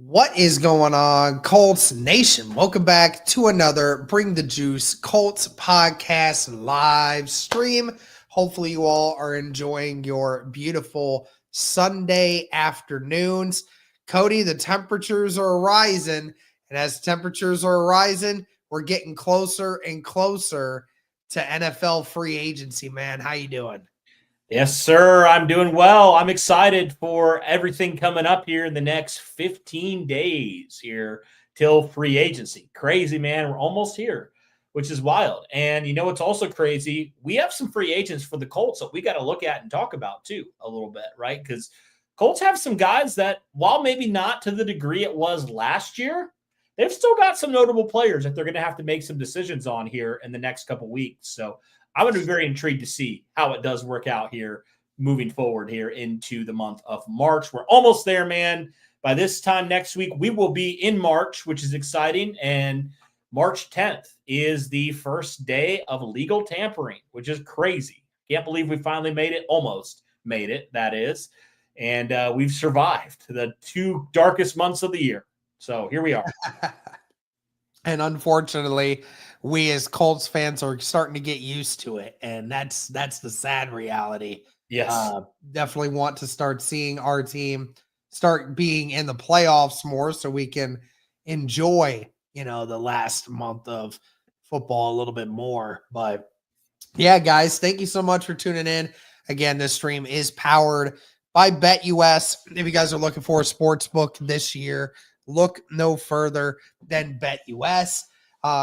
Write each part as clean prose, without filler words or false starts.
What is going on, Colts Nation? Welcome back to another Bring the Juice Colts podcast live stream. Hopefully, you all are enjoying your beautiful Sunday afternoons. Cody, the temperatures are rising, and as temperatures are rising, we're getting closer and closer to NFL free agency, man. How you doing? Yes, sir. I'm doing well. I'm excited for everything coming up here in the next 15 days here till free agency. Crazy, man. We're almost here, which is wild. And you know, it's also crazy. We have some free agents for the Colts that we got to look at and talk about too a little bit, right? Because Colts have some guys that, while maybe not to the degree it was last year, they've still got some notable players that they're going to have to make some decisions on here in the next couple weeks. So I'm going to be very intrigued to see how it does work out here moving forward here into the month of March. We're almost there, man. By this time next week, we will be in March, which is exciting. And March 10th is the first day of legal tampering, which is crazy. Can't believe we finally made it. Almost made it, that is. And we've survived the two darkest months of the year. So here we are. And unfortunately, we as Colts fans are starting to get used to it. And that's the sad reality. Yes. Definitely want to start seeing our team start being in the playoffs more so we can enjoy, the last month of football a little bit more. But yeah, guys, thank you so much for tuning in. Again, this stream is powered by BetUS. If you guys are looking for a sports book this year, look no further than BetUS.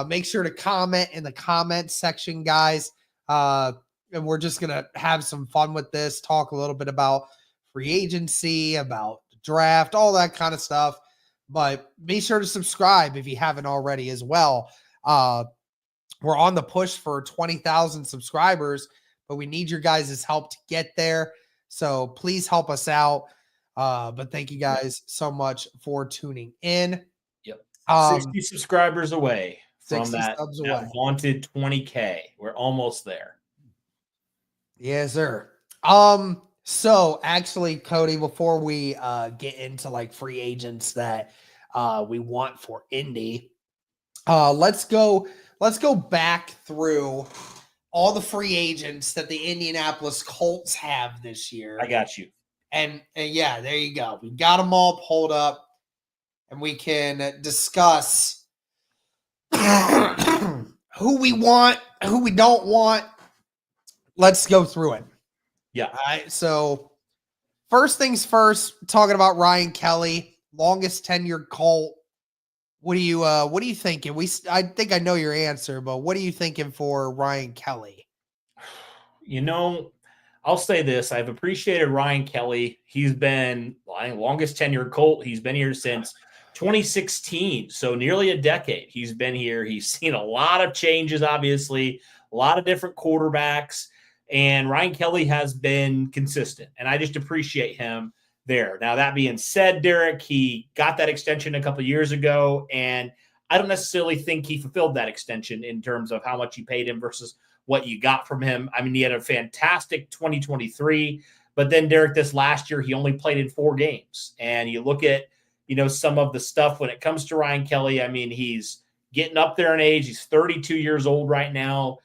Make sure to comment in the comments section, guys. And we're just going to have some fun with this, talk a little bit about free agency, about the draft, all that kind of stuff. But be sure to subscribe if you haven't already as well. We're on the push for 20,000 subscribers, but we need your guys' help to get there. So please help us out. But thank you guys so much for tuning in. Yep. 60 subscribers away from that vaunted 20K. We're almost there. Yes, sir. So actually, Cody, before we get into like free agents that we want for Indy, let's go back through all the free agents that the Indianapolis Colts have this year. I got you. And yeah, there you go. We got them all pulled up, and we can discuss who we want, who we don't want. Let's go through it. Yeah. All right. So first things first, talking about Ryan Kelly, longest tenured Colt. What are you thinking? I think I know your answer, but what are you thinking for Ryan Kelly? I'll say this. I've appreciated Ryan Kelly. He's been longest tenured Colt. He's been here since 2016, so nearly a decade he's been here. He's seen a lot of changes, obviously, a lot of different quarterbacks, and Ryan Kelly has been consistent, and I just appreciate him there. Now, that being said, Derek, he got that extension a couple of years ago, and I don't necessarily think he fulfilled that extension in terms of how much you paid him versus what you got from him. I mean, he had a fantastic 2023, but then, Derek, this last year, he only played in 4 games. And you look at, some of the stuff when it comes to Ryan Kelly. I mean, he's getting up there in age. He's 32 years old right now.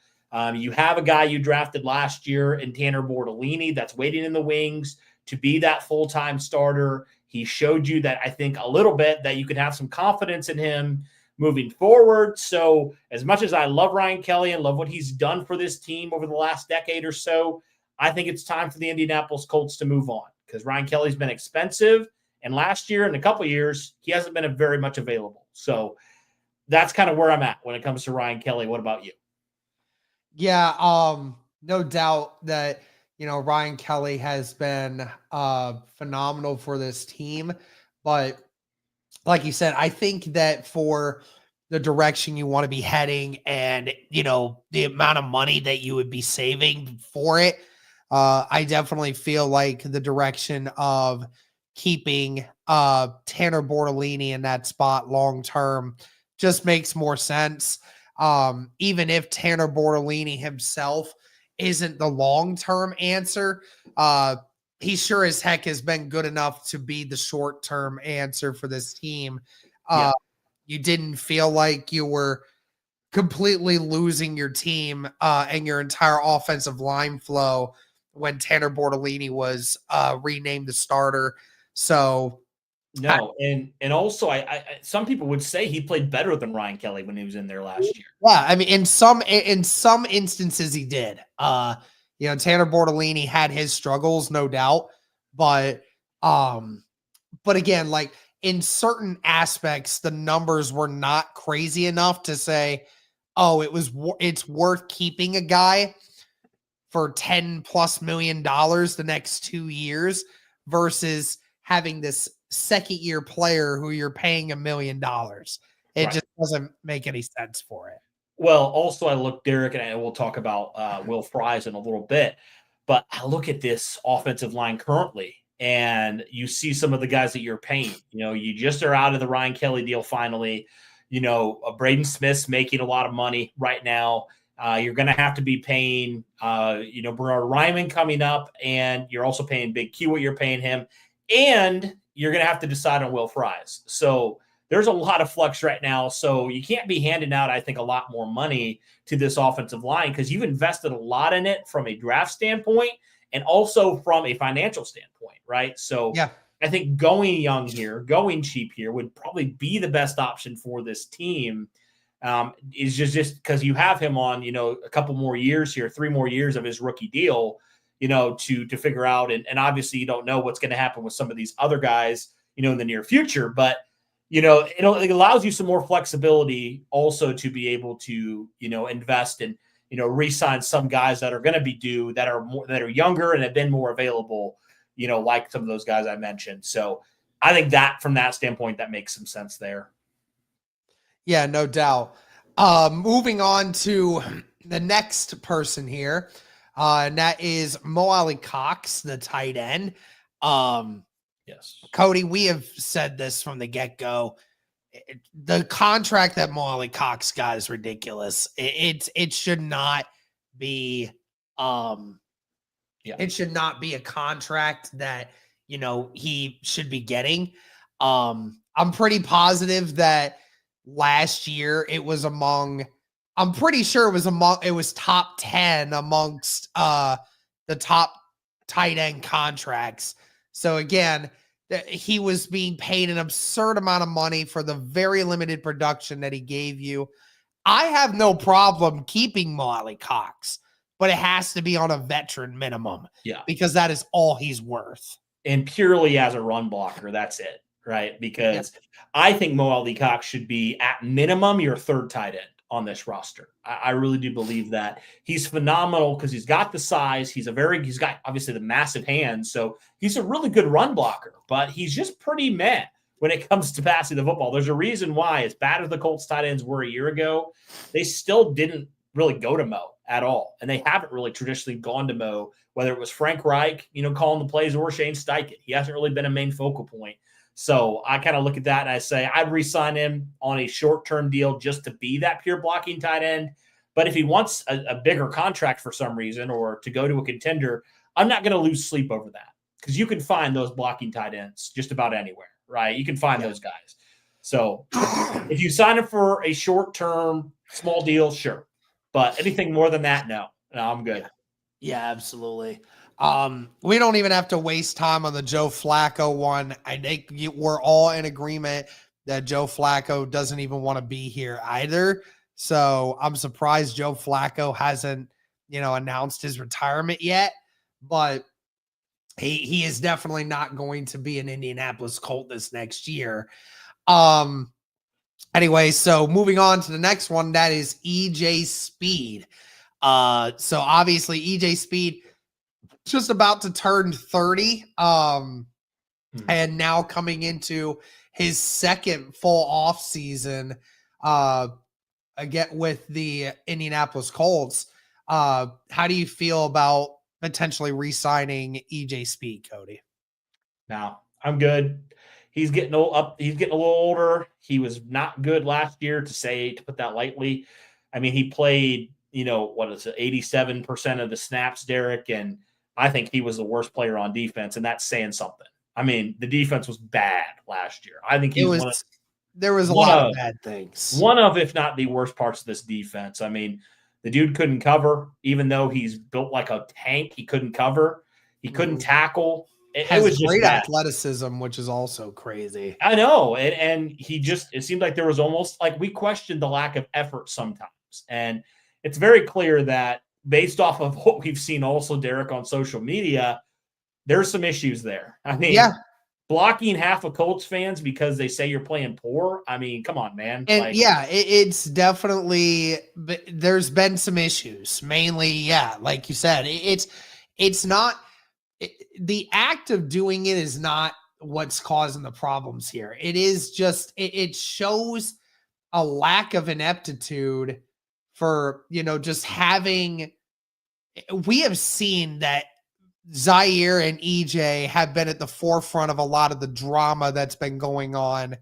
You have a guy you drafted last year in Tanner Bortolini that's waiting in the wings to be that full-time starter. He showed you that, I think, a little bit that you could have some confidence in him moving forward. So as much as I love Ryan Kelly and love what he's done for this team over the last decade or so, I think it's time for the Indianapolis Colts to move on because Ryan Kelly's been expensive. And last year and a couple of years, he hasn't been very much available. So that's kind of where I'm at when it comes to Ryan Kelly. What about you? Yeah, no doubt that, Ryan Kelly has been phenomenal for this team. But like you said, I think that for the direction you want to be heading and, the amount of money that you would be saving for it, I definitely feel like the direction of keeping Tanner Bortolini in that spot long-term just makes more sense. Even if Tanner Bortolini himself isn't the long-term answer, he sure as heck has been good enough to be the short-term answer for this team. Yeah. You didn't feel like you were completely losing your team and your entire offensive line flow when Tanner Bortolini was renamed the starter. So No, and also I some people would say he played better than Ryan Kelly when he was in there last year. yeah, I mean, in some instances he did. Tanner Bortolini had his struggles, no doubt, but again, like in certain aspects, the numbers were not crazy enough to say, oh, it's worth keeping a guy for $10+ million the next 2 years versus having this second year player who you're paying $1 million. It Right. just doesn't make any sense for it. Well, also I look, Derek, and we'll talk about Will Fries in a little bit, but I look at this offensive line currently, and you see some of the guys that you're paying. You just are out of the Ryan Kelly deal finally. Braden Smith's making a lot of money right now. You're going to have to be paying, Bernard Ryman coming up, and you're also paying Big Q what you're paying him, and you're going to have to decide on Will Fries. So there's a lot of flux right now. So you can't be handing out, I think, a lot more money to this offensive line because you've invested a lot in it from a draft standpoint and also from a financial standpoint, right? So Yeah. I think going young here, going cheap here would probably be the best option for this team. Is just because you have him on, a couple more years here, 3 more years of his rookie deal, to figure out. And obviously you don't know what's going to happen with some of these other guys, in the near future, but it allows you some more flexibility also to be able to, invest and, re-sign some guys that are going to be due that are younger and have been more available, like some of those guys I mentioned. So I think that from that standpoint, that makes some sense there. Yeah, no doubt. Moving on to the next person here, and that is Alie-Cox, the tight end. Yes. Cody, we have said this from the get-go. The contract that Alie-Cox got is ridiculous. It should not be it should not be a contract that he should be getting. I'm pretty positive that last year it was I'm pretty sure it was top 10 amongst the top tight end contracts. So again, he was being paid an absurd amount of money for the very limited production that he gave you. I have no problem keeping Alie-Cox, but it has to be on a veteran minimum. Yeah. Because that is all he's worth. And purely as a run blocker, that's it, right? Because I think Alie-Cox should be at minimum your third tight end on this roster. I really do believe that. He's phenomenal because he's got the size. He's got obviously the massive hands. So he's a really good run blocker, but he's just pretty meh when it comes to passing the football. There's a reason why, as bad as the Colts tight ends were a year ago, they still didn't really go to Mo at all. And they haven't really traditionally gone to Mo, whether it was Frank Reich, calling the plays, or Shane Steichen. He hasn't really been a main focal point. So I kind of look at that and I say I'd re-sign him on a short-term deal just to be that pure blocking tight end. But if he wants a bigger contract for some reason or to go to a contender, I'm not going to lose sleep over that because you can find those blocking tight ends just about anywhere, right? You can find those guys. So if you sign him for a short-term small deal, sure. But anything more than that, no, I'm good. Yeah, absolutely. We don't even have to waste time on the Joe Flacco one. I think we're all in agreement that Joe Flacco doesn't even want to be here either. So I'm surprised Joe Flacco hasn't, announced his retirement yet, but he is definitely not going to be an Indianapolis Colt this next year. Anyway, so moving on to the next one, that is EJ Speed. So obviously EJ Speed just about to turn 30, and now coming into his second full off season, again with the Indianapolis Colts. How do you feel about potentially re-signing EJ Speed, Cody? Now I'm good. He's getting He's getting a little older. He was not good last year, to put that lightly. I mean, he played, 87% of the snaps, Derek, and I think he was the worst player on defense, and that's saying something. I mean, the defense was bad last year. I think there was a lot of bad things. One of, if not the worst parts of this defense. I mean, the dude couldn't cover, even though he's built like a tank. He couldn't cover. He couldn't tackle. It was just great bad. athleticism, which is also crazy. I know. And it seemed like there was almost like we questioned the lack of effort sometimes. And it's very clear that based off of what we've seen also, Derek, on social media, there's some issues there. I mean, blocking half of Colts fans because they say you're playing poor. I mean, come on, man. And it's definitely, there's been some issues. Mainly, like you said, it's not, the act of doing it is not what's causing the problems here. It is just, it shows a lack of ineptitude for, just having, we have seen that Zaire and EJ have been at the forefront of a lot of the drama that's been going on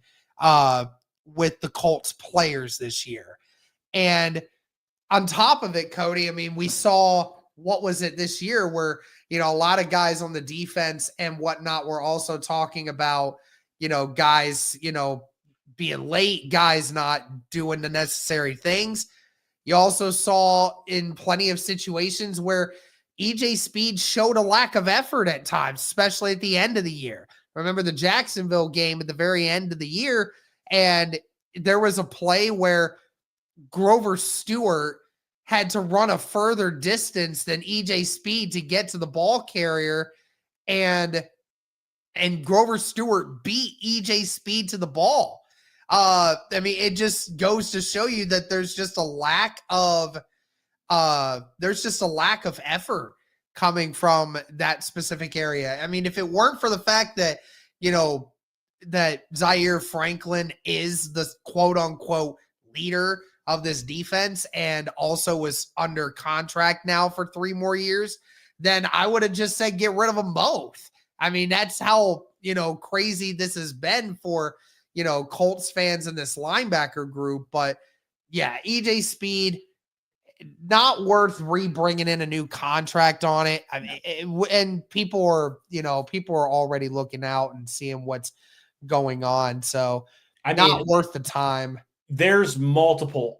with the Colts players this year. And on top of it, Cody, I mean, we saw, what was it this year where, a lot of guys on the defense and whatnot were also talking about, guys, being late, guys not doing the necessary things. You also saw in plenty of situations where EJ Speed showed a lack of effort at times, especially at the end of the year. Remember the Jacksonville game at the very end of the year, and there was a play where Grover Stewart had to run a further distance than EJ Speed to get to the ball carrier, and Grover Stewart beat EJ Speed to the ball. I mean, it just goes to show you that there's just a lack of effort coming from that specific area. I mean, if it weren't for the fact that, that Zaire Franklin is the quote unquote leader of this defense and also was under contract now for 3 more years, then I would have just said, get rid of them both. I mean, that's how, crazy this has been for, Colts fans in this linebacker group. But EJ Speed, not worth bringing in a new contract on it. I mean, and people are already looking out and seeing what's going on. So not worth the time. There's multiple,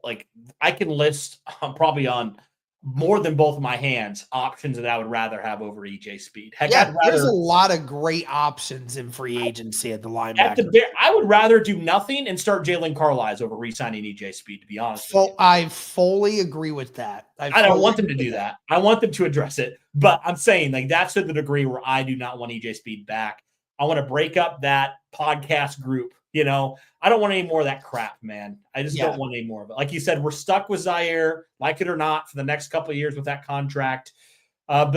I can list probably on more than both of my hands options that I would rather have over EJ Speed. Heck, there's a lot of great options in free agency at the linebacker. I would rather do nothing and start Jalen Carlisle over re-signing EJ Speed, to be honest with you. I fully agree with that. I don't want them to do that. I want them to address it. But I'm saying, that's to the degree where I do not want EJ Speed back. I want to break up that podcast group. I don't want any more of that crap, man. I just don't want any more of it. Like you said, we're stuck with Zaire, like it or not, for the next couple of years with that contract. But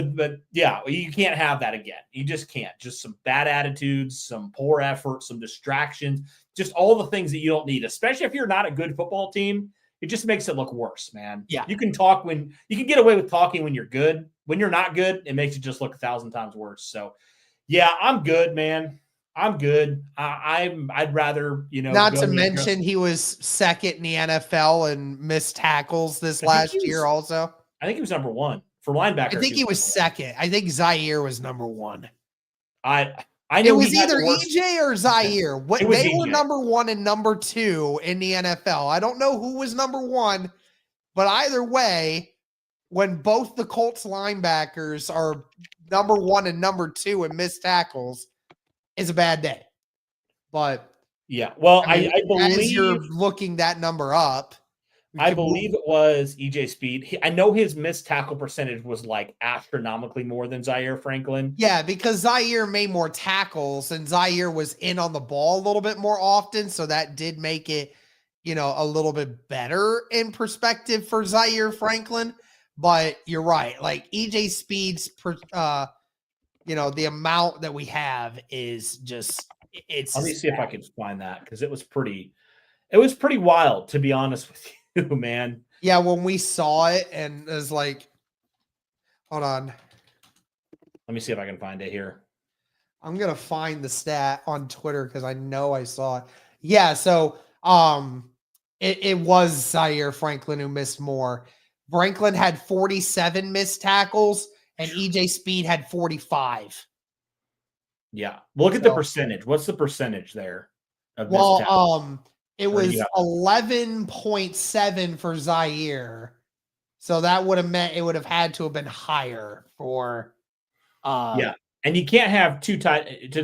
you can't have that again. You just can't. Just some bad attitudes, some poor effort, some distractions, just all the things that you don't need, especially if you're not a good football team. It just makes it look worse, man. Yeah. You can get away with talking when you're good. When you're not good, it makes it just look 1,000 times worse. So, I'm good, man. I'm good. I'd rather, not to mention he was second in the NFL and missed tackles this last year also. I think he was number 1 for linebacker. I think he was second. I think Zaire was number 1. I know it was either EJ or Zaire. They were EJ. number 1 and number 2 in the NFL. I don't know who was number 1, but either way, when both the Colts linebackers are number 1 and number 2 and missed tackles, is a bad day. But I believe as you're looking that number up, I believe it was EJ Speed. I know his missed tackle percentage was astronomically more than Zaire Franklin. Yeah, because Zaire made more tackles and Zaire was in on the ball a little bit more often, so that did make it, a little bit better in perspective for Zaire Franklin. But you're right, EJ Speed's the amount that we have is just, let me see if I can find that, because it was pretty wild, to be honest with you, man. Yeah, when we saw it and it was hold on. Let me see if I can find it here. I'm going to find the stat on Twitter because I know I saw it. Yeah, so it was Zaire Franklin who missed more. Franklin had 47 missed tackles and EJ Speed had 45. Yeah. Look at the percentage. What's the percentage there of missed tackles? It was 11.7 for Zaire. So that would have meant it would have had to have been higher for yeah. And you can't have to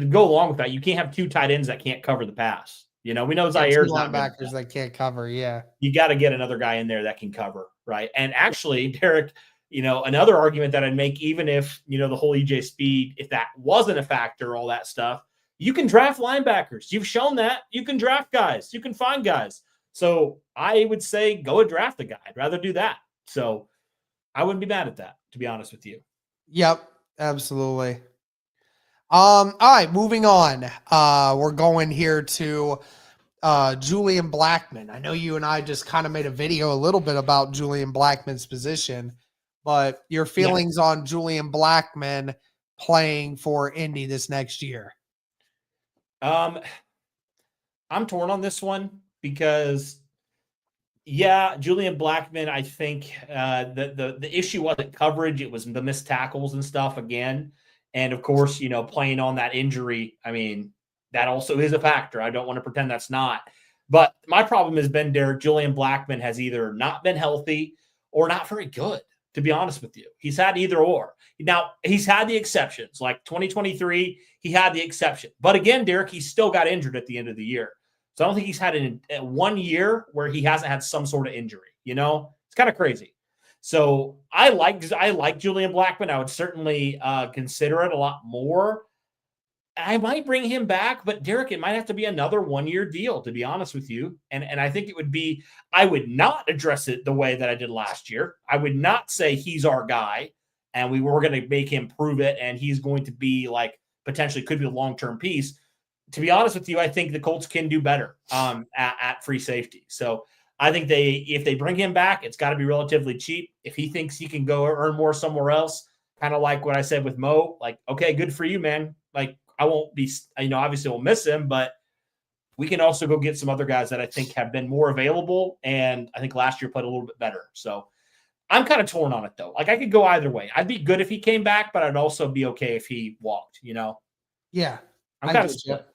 go along with that, you can't have two tight ends that can't cover the pass. We know Zaire's not linebackers that can't cover. Yeah. You got to get another guy in there that can cover, right? And actually, Derek, another argument that I'd make, even if, the whole EJ Speed, if that wasn't a factor, all that stuff, you can draft linebackers. You've shown that. You can draft guys. You can find guys. So I would say go and draft a guy. I'd rather do that. So I wouldn't be mad at that, to be honest with you. Yep, absolutely. All right, moving on. We're going here to Julian Blackman. I know you and I just kind of made a video a little bit about Julian Blackman's position, but your feelings on Julian Blackman playing for Indy this next year? I'm torn on this one because, Julian Blackman, I think the issue wasn't coverage. It was the missed tackles and stuff again. And of course, playing on that injury, I mean, that also is a factor. I don't want to pretend that's not. But my problem has been, Derek, Julian Blackman has either not been healthy or not very good, to be honest with you. He's had either or. Now, he's had the exceptions. Like 2023, he had the exception. But again, Derek, he still got injured at the end of the year. So I don't think he's had in 1 year where he hasn't had some sort of injury. It's kind of crazy. So I like Julian Blackman. I would certainly consider it a lot more. I might bring him back, but Derek, it might have to be another 1-year deal, to be honest with you. And I think it would be, I would not address it the way that I did last year. I would not say he's our guy and we were going to make him prove it and he's going to be like potentially could be a long-term piece. To be honest with you, I think the Colts can do better at free safety. So I think if they bring him back, it's got to be relatively cheap. If he thinks he can go earn more somewhere else, kind of like what I said with Mo, like, okay, good for you, man. Like, I won't be, obviously we'll miss him, but we can also go get some other guys that I think have been more available. And I think last year played a little bit better. So I'm kind of torn on it though. Like I could go either way. I'd be good if he came back, but I'd also be okay if he walked, Yeah. I'm kind of split.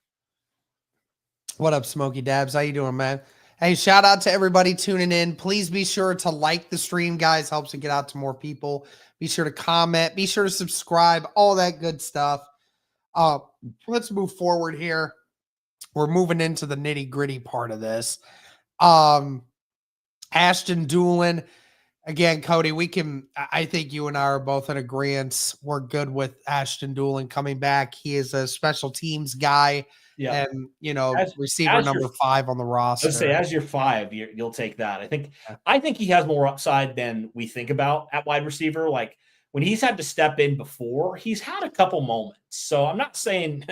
What up, Smokey Dabs? How you doing, man? Hey, shout out to everybody tuning in. Please be sure to like the stream, guys. Helps it get out to more people. Be sure to comment. Be sure to subscribe. All that good stuff. Let's move forward here. We're moving into the nitty-gritty part of this. Ashton Doolin. Again, Cody, I think you and I are both in agreement. We're good with Ashton Doolin coming back. He is a special teams guy. Yeah. And, receiver number 5 on the roster. Let's say as your 5, you'll take that. I think he has more upside than we think about at wide receiver. Like when he's had to step in before, he's had a couple moments. So I'm not saying,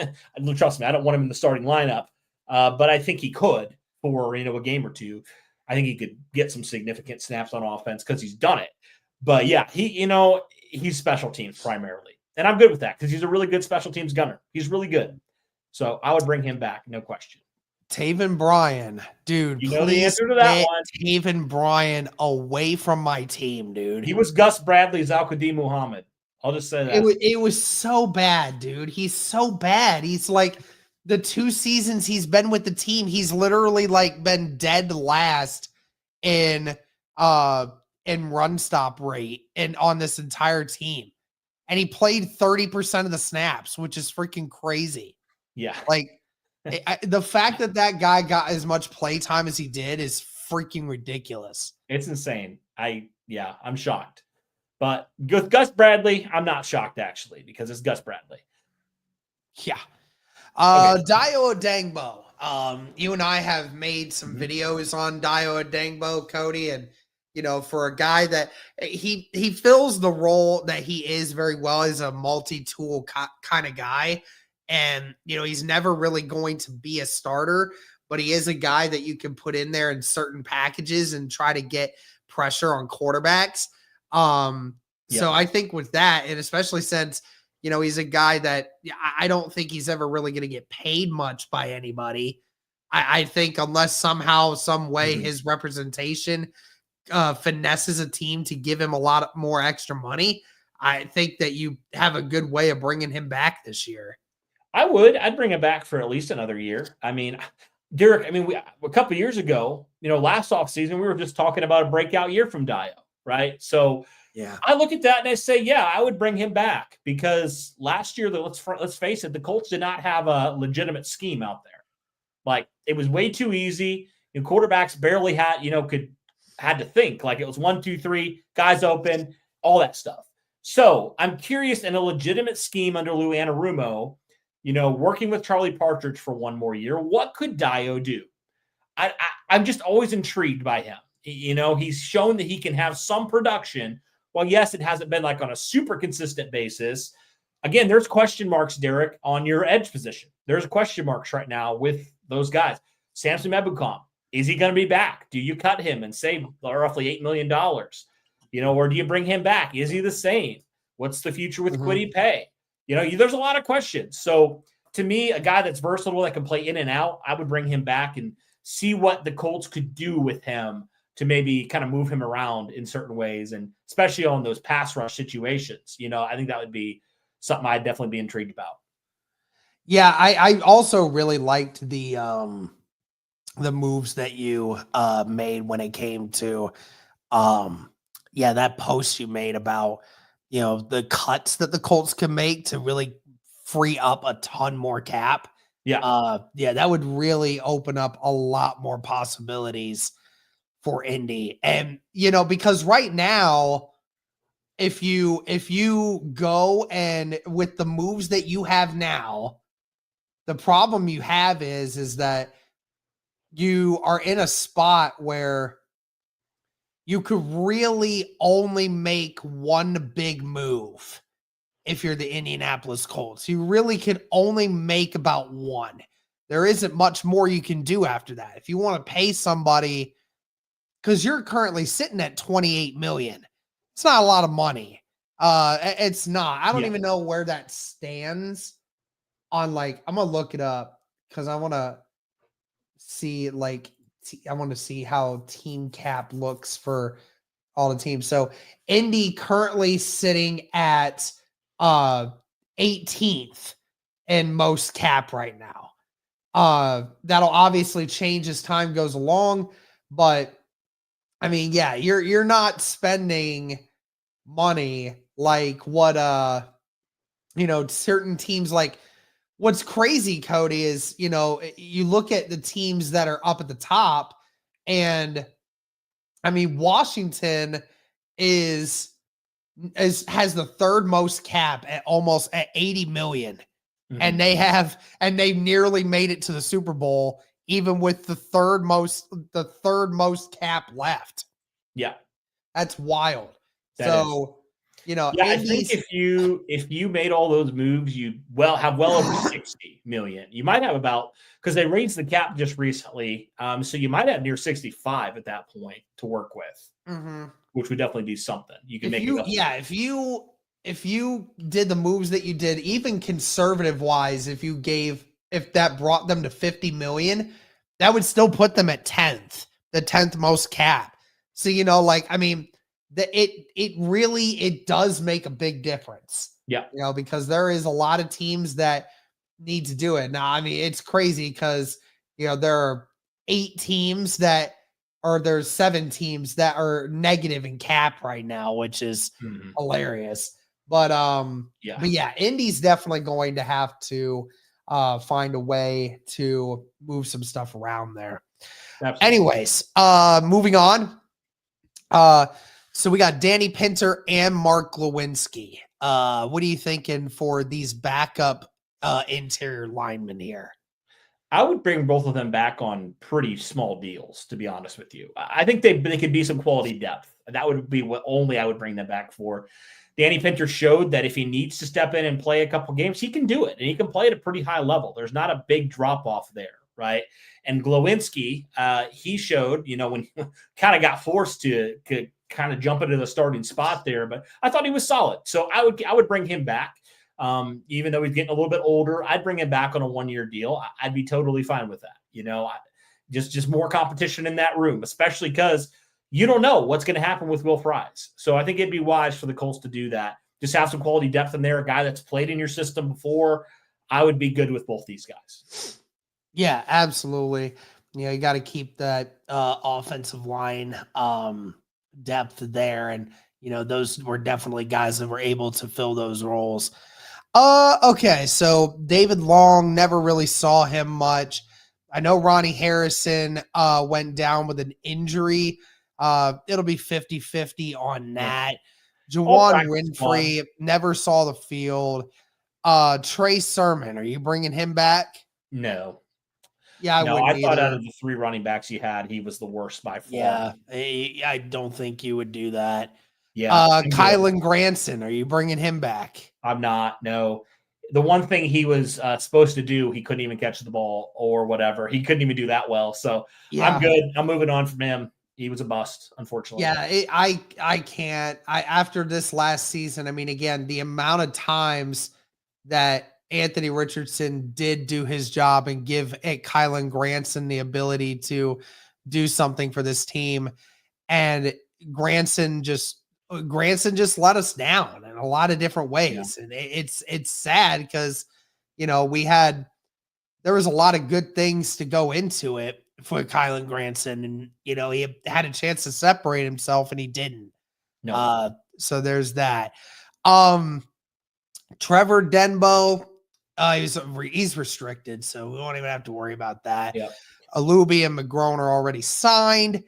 trust me, I don't want him in the starting lineup, but I think he could for, a game or two. I think he could get some significant snaps on offense because he's done it. But yeah, he's special teams primarily. And I'm good with that because he's a really good special teams gunner. He's really good. So I would bring him back, no question. Taven Bryan, dude. You know the answer to that one. Taven Bryan away from my team, dude. He was Gus Bradley's Al-Qadim Muhammad. I'll just say that. It was so bad, dude. He's so bad. He's like the 2 seasons he's been with the team, he's literally like been dead last in run stop rate and on this entire team. And he played 30% of the snaps, which is freaking crazy. Yeah. Like the fact that guy got as much play time as he did is freaking ridiculous. It's insane. I'm shocked. But with Gus Bradley, I'm not shocked actually because it's Gus Bradley. Yeah. Dayo Odangbo. You and I have made some videos on Dayo Odangbo, Cody, and for a guy that he fills the role that he is very well as a multi-tool kind of guy. And, he's never really going to be a starter, but he is a guy that you can put in there in certain packages and try to get pressure on quarterbacks. So I think with that, and especially since, he's a guy that I don't think he's ever really going to get paid much by anybody. I think unless somehow, some way his representation finesses a team to give him a lot more extra money, I think that you have a good way of bringing him back this year. I'd bring him back for at least another year. I mean, Derek, a couple of years ago, last offseason, we were just talking about a breakout year from Dio, right? So yeah, I look at that and I say, yeah, I would bring him back because last year, let's face it, the Colts did not have a legitimate scheme out there. Like, it was way too easy. Quarterbacks barely had to think. Like, it was 1, 2, 3, guys open, all that stuff. So I'm curious, in a legitimate scheme under Lou Anarumo, working with Charlie Partridge for one more year, what could Dio do? I'm just always intrigued by him. He's shown that he can have some production. Well, yes, it hasn't been like on a super consistent basis. Again, there's question marks, Derek, on your edge position. There's question marks right now with those guys. Samson Ebukam, is he going to be back? Do you cut him and save roughly $8 million? Or do you bring him back? Is he the same? What's the future with Kwity Paye? There's a lot of questions. So to me, a guy that's versatile that can play in and out, I would bring him back and see what the Colts could do with him to maybe kind of move him around in certain ways, and especially on those pass rush situations. I think that would be something I'd definitely be intrigued about. Yeah, I also really liked the moves that you made when it came to that post you made about the cuts that the Colts can make to really free up a ton more cap. That would really open up a lot more possibilities for Indy. And because right now, if you go and with the moves that you have now, the problem you have is that you are in a spot where you could really only make one big move. If you're the Indianapolis Colts, you really can only make about one. There isn't much more you can do after that. If you want to pay somebody, because you're currently sitting at $28 million, it's not a lot of money. It's not. I don't even know where that stands on, like, I'm gonna look it up because I want to see, like, I want to see how team cap looks for all the teams. So Indy currently sitting at 18th in most cap right now. That'll obviously change as time goes along, but I mean, yeah, you're not spending money like what certain teams like. What's crazy, Cody, is you look at the teams that are up at the top, and I mean Washington has the third most cap at almost at 80 million. And they nearly made it to the Super Bowl, even with the third most cap left. Yeah. That's wild. I think if you made all those moves, you have well over 60 million. You might have because they raised the cap just recently. So you might have near 65 at that point to work with, which would definitely be something. You can if you did the moves that you did, even conservative wise, if that brought them to 50 million, that would still put them at 10th, the 10th most cap. So, it does make a big difference. Yeah. Because there is a lot of teams that need to do it. Now, I mean, it's crazy because, there are 8 teams there's 7 teams that are negative in cap right now, which is hilarious. But Indy's definitely going to have to find a way to move some stuff around there. Absolutely. Anyways, moving on. So we got Danny Pinter and Mark Glowinski. What are you thinking for these backup interior linemen here? I would bring both of them back on pretty small deals, to be honest with you. I think they could be some quality depth. That would be what only I would bring them back for. Danny Pinter showed that if he needs to step in and play a couple games, he can do it, and he can play at a pretty high level. There's not a big drop-off there, right? And Glowinski, he showed, when he kind of got forced to kind of jump into the starting spot there, but I thought he was solid. So I would bring him back. Even though he's getting a little bit older, I'd bring him back on a 1-year deal. I'd be totally fine with that. Just more competition in that room, especially because you don't know what's going to happen with Will Fries. So I think it'd be wise for the Colts to do that just have some quality depth in there, a guy that's played in your system before, I would be good with both these guys. Yeah, absolutely. You got to keep that offensive line depth there. And, those were definitely guys that were able to fill those roles. Okay, so David Long, never really saw him much. I know Ronnie Harrison went down with an injury. It'll be 50-50 on that. Jawan Winfrey, never saw the field. Trey Sermon, are you bringing him back? No. Yeah, I wouldn't I thought either. out of the 3 running backs he had, he was the worst by far. Yeah, I don't think you would do that. Yeah. Kylan Granson, are you bringing him back? I'm not, no. The one thing he was supposed to do, he couldn't even catch the ball or whatever. He couldn't even do that well. So yeah. I'm good. I'm moving on from him. He was a bust, unfortunately. Yeah, I can't. After this last season, I mean, again, the amount of times that Anthony Richardson did do his job and give Kylan Granson the ability to do something for this team, and Granson just let us down in a lot of different ways. Yeah. And it's sad because, there was a lot of good things to go into it for Kylan Granson, and, he had a chance to separate himself and he didn't. No. So there's that. Trevor Denbo, he's restricted, so we won't even have to worry about that. Yeah. Alubi and McGrone are already signed.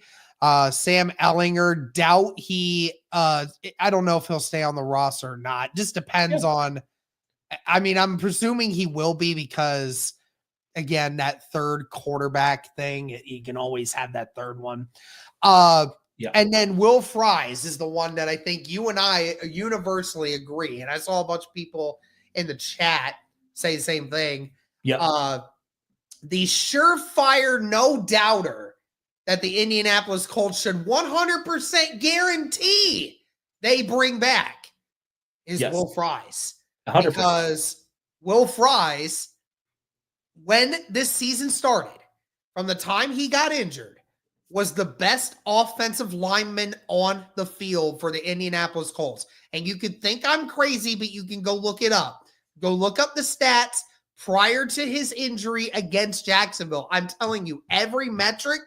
Sam Ellinger, doubt I don't know if he'll stay on the roster or not. Just depends on, I'm presuming he will be because, again, that third quarterback thing, you can always have that third one. And then Will Fries is the one that I think you and I universally agree. And I saw a bunch of people in the chat say the same thing. Yeah. The surefire no-doubter that the Indianapolis Colts should 100% guarantee they bring back is Will Fries. 100%. Because Will Fries, when this season started, from the time he got injured, was the best offensive lineman on the field for the Indianapolis Colts. And you could think I'm crazy, but you can go look it up. Go look up the stats prior to his injury against Jacksonville. I'm telling you, every metric,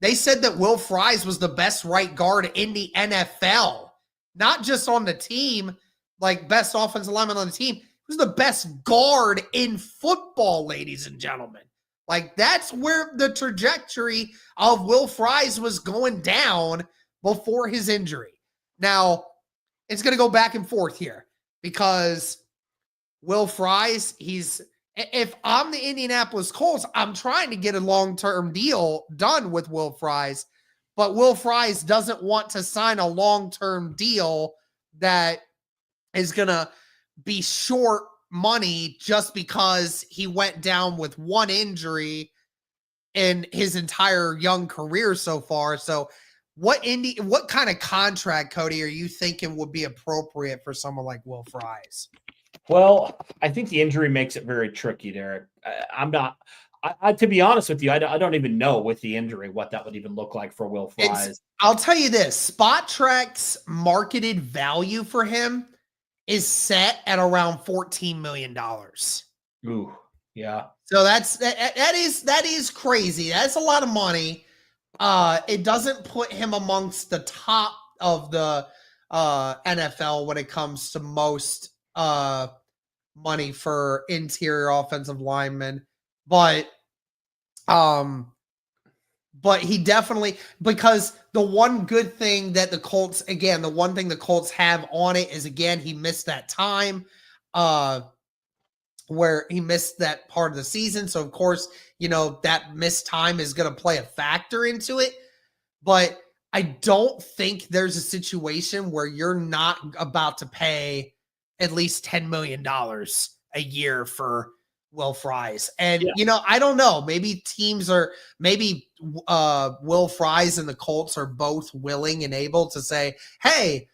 they said that Will Fries was the best right guard in the NFL. Not just on the team, like best offensive lineman on the team. He was the best guard in football, ladies and gentlemen. Like, that's where the trajectory of Will Fries was going down before his injury. Now, it's going to go back and forth here because Will Fries, if I'm the Indianapolis Colts, I'm trying to get a long-term deal done with Will Fries, but Will Fries doesn't want to sign a long-term deal that is going to be short money just because he went down with one injury in his entire young career so far. So what kind of contract, Cody, are you thinking would be appropriate for someone like Will Fries? Well, I think the injury makes it very tricky, Derek. To be honest with you, I don't even know with the injury what that would even look like for Will Fries. I'll tell you this, Spot Track's marketed value for him is set at around $14 million. Ooh, yeah. So that is crazy. That's a lot of money. It doesn't put him amongst the top of the NFL when it comes to most money for interior offensive linemen, but he definitely, because the one good thing that the Colts have on it is, again, he missed that time where he missed that part of the season. So, of course, that missed time is going to play a factor into it. But I don't think there's a situation where you're not about to pay at least $10 million a year for Will Fries. And, I don't know, maybe Will Fries and the Colts are both willing and able to say, hey,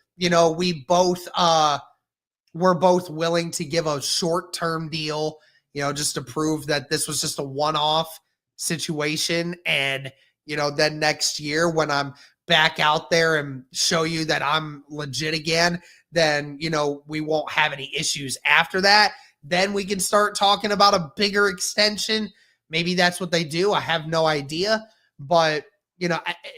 we're both willing to give a short-term deal, just to prove that this was just a one-off situation. And, then next year when I'm back out there and show you that I'm legit again, then, we won't have any issues after that. Then we can start talking about a bigger extension. Maybe that's what they do. I have no idea. But,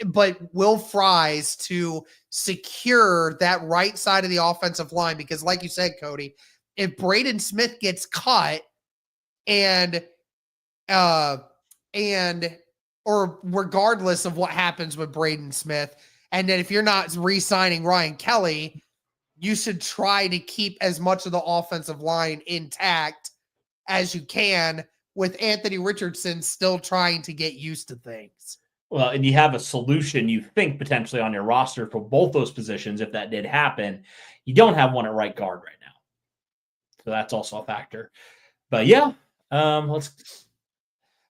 but Will Fries to secure that right side of the offensive line, because like you said, Cody, if Braden Smith gets cut or regardless of what happens with Braden Smith, and then if you're not re-signing Ryan Kelly, you should try to keep as much of the offensive line intact as you can, with Anthony Richardson still trying to get used to things. Well, and you have a solution, you think, potentially on your roster for both those positions if that did happen. You don't have one at right guard right now. So that's also a factor. But yeah, let's.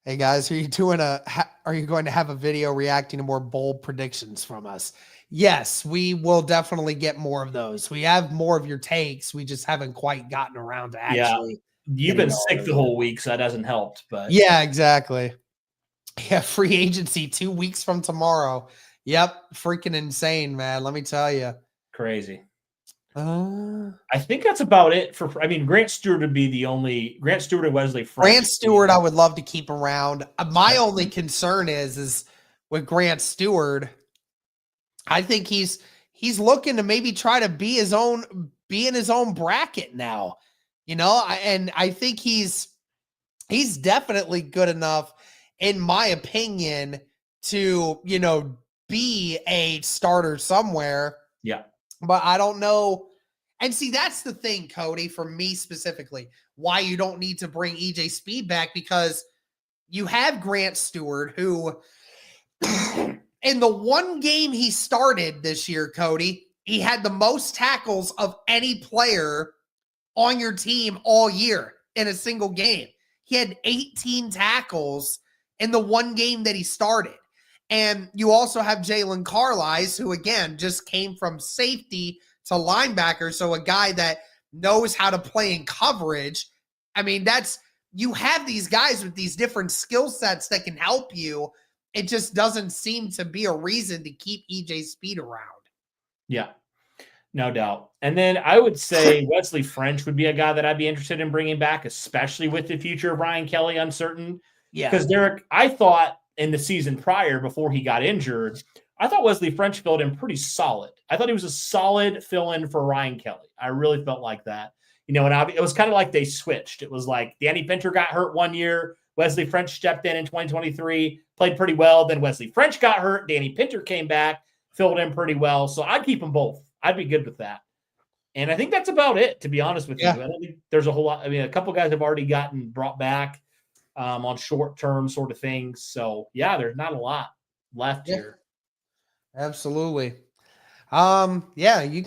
Hey guys, are you going to have a video reacting to more bold predictions from us? Yes, we will definitely get more of those. We have more of your takes. We just haven't quite gotten around to actually. Yeah, you've been sick the whole week, so that hasn't helped. But yeah, exactly. Yeah, free agency 2 weeks from tomorrow. Yep, freaking insane, man. Let me tell you. Crazy. I think that's about it Grant Stewart would be the only Grant Stewart and Wesley French. Grant Stewart, I would love to keep around. My only concern is with Grant Stewart, I think he's looking to maybe try to be in his own bracket now, and I think he's definitely good enough, in my opinion, to, be a starter somewhere. Yeah. But I don't know. And see, that's the thing, Cody, for me specifically, why you don't need to bring EJ Speed back, because you have Grant Stewart, who in the one game he started this year, Cody, he had the most tackles of any player on your team all year in a single game. He had 18 tackles in the one game that he started. And you also have Jalen Carlisle, who, again, just came from safety to linebacker. So a guy that knows how to play in coverage. I mean, you have these guys with these different skill sets that can help you. It just doesn't seem to be a reason to keep EJ Speed around. Yeah, no doubt. And then I would say Wesley French would be a guy that I'd be interested in bringing back, especially with the future of Ryan Kelly uncertain. Yeah. Because Derek, I thought in the season prior, before he got injured, I thought Wesley French filled in pretty solid. I thought he was a solid fill-in for Ryan Kelly. I really felt like that. And it was kind of like they switched. It was like Danny Pinter got hurt one year. Wesley French stepped in 2023, played pretty well. Then Wesley French got hurt. Danny Pinter came back, filled in pretty well. So I'd keep them both. I'd be good with that. And I think that's about it, to be honest with you. I don't think there's a whole lot. A couple guys have already gotten brought back on short-term sort of things. So, yeah, there's not a lot left here. Absolutely. Yeah, we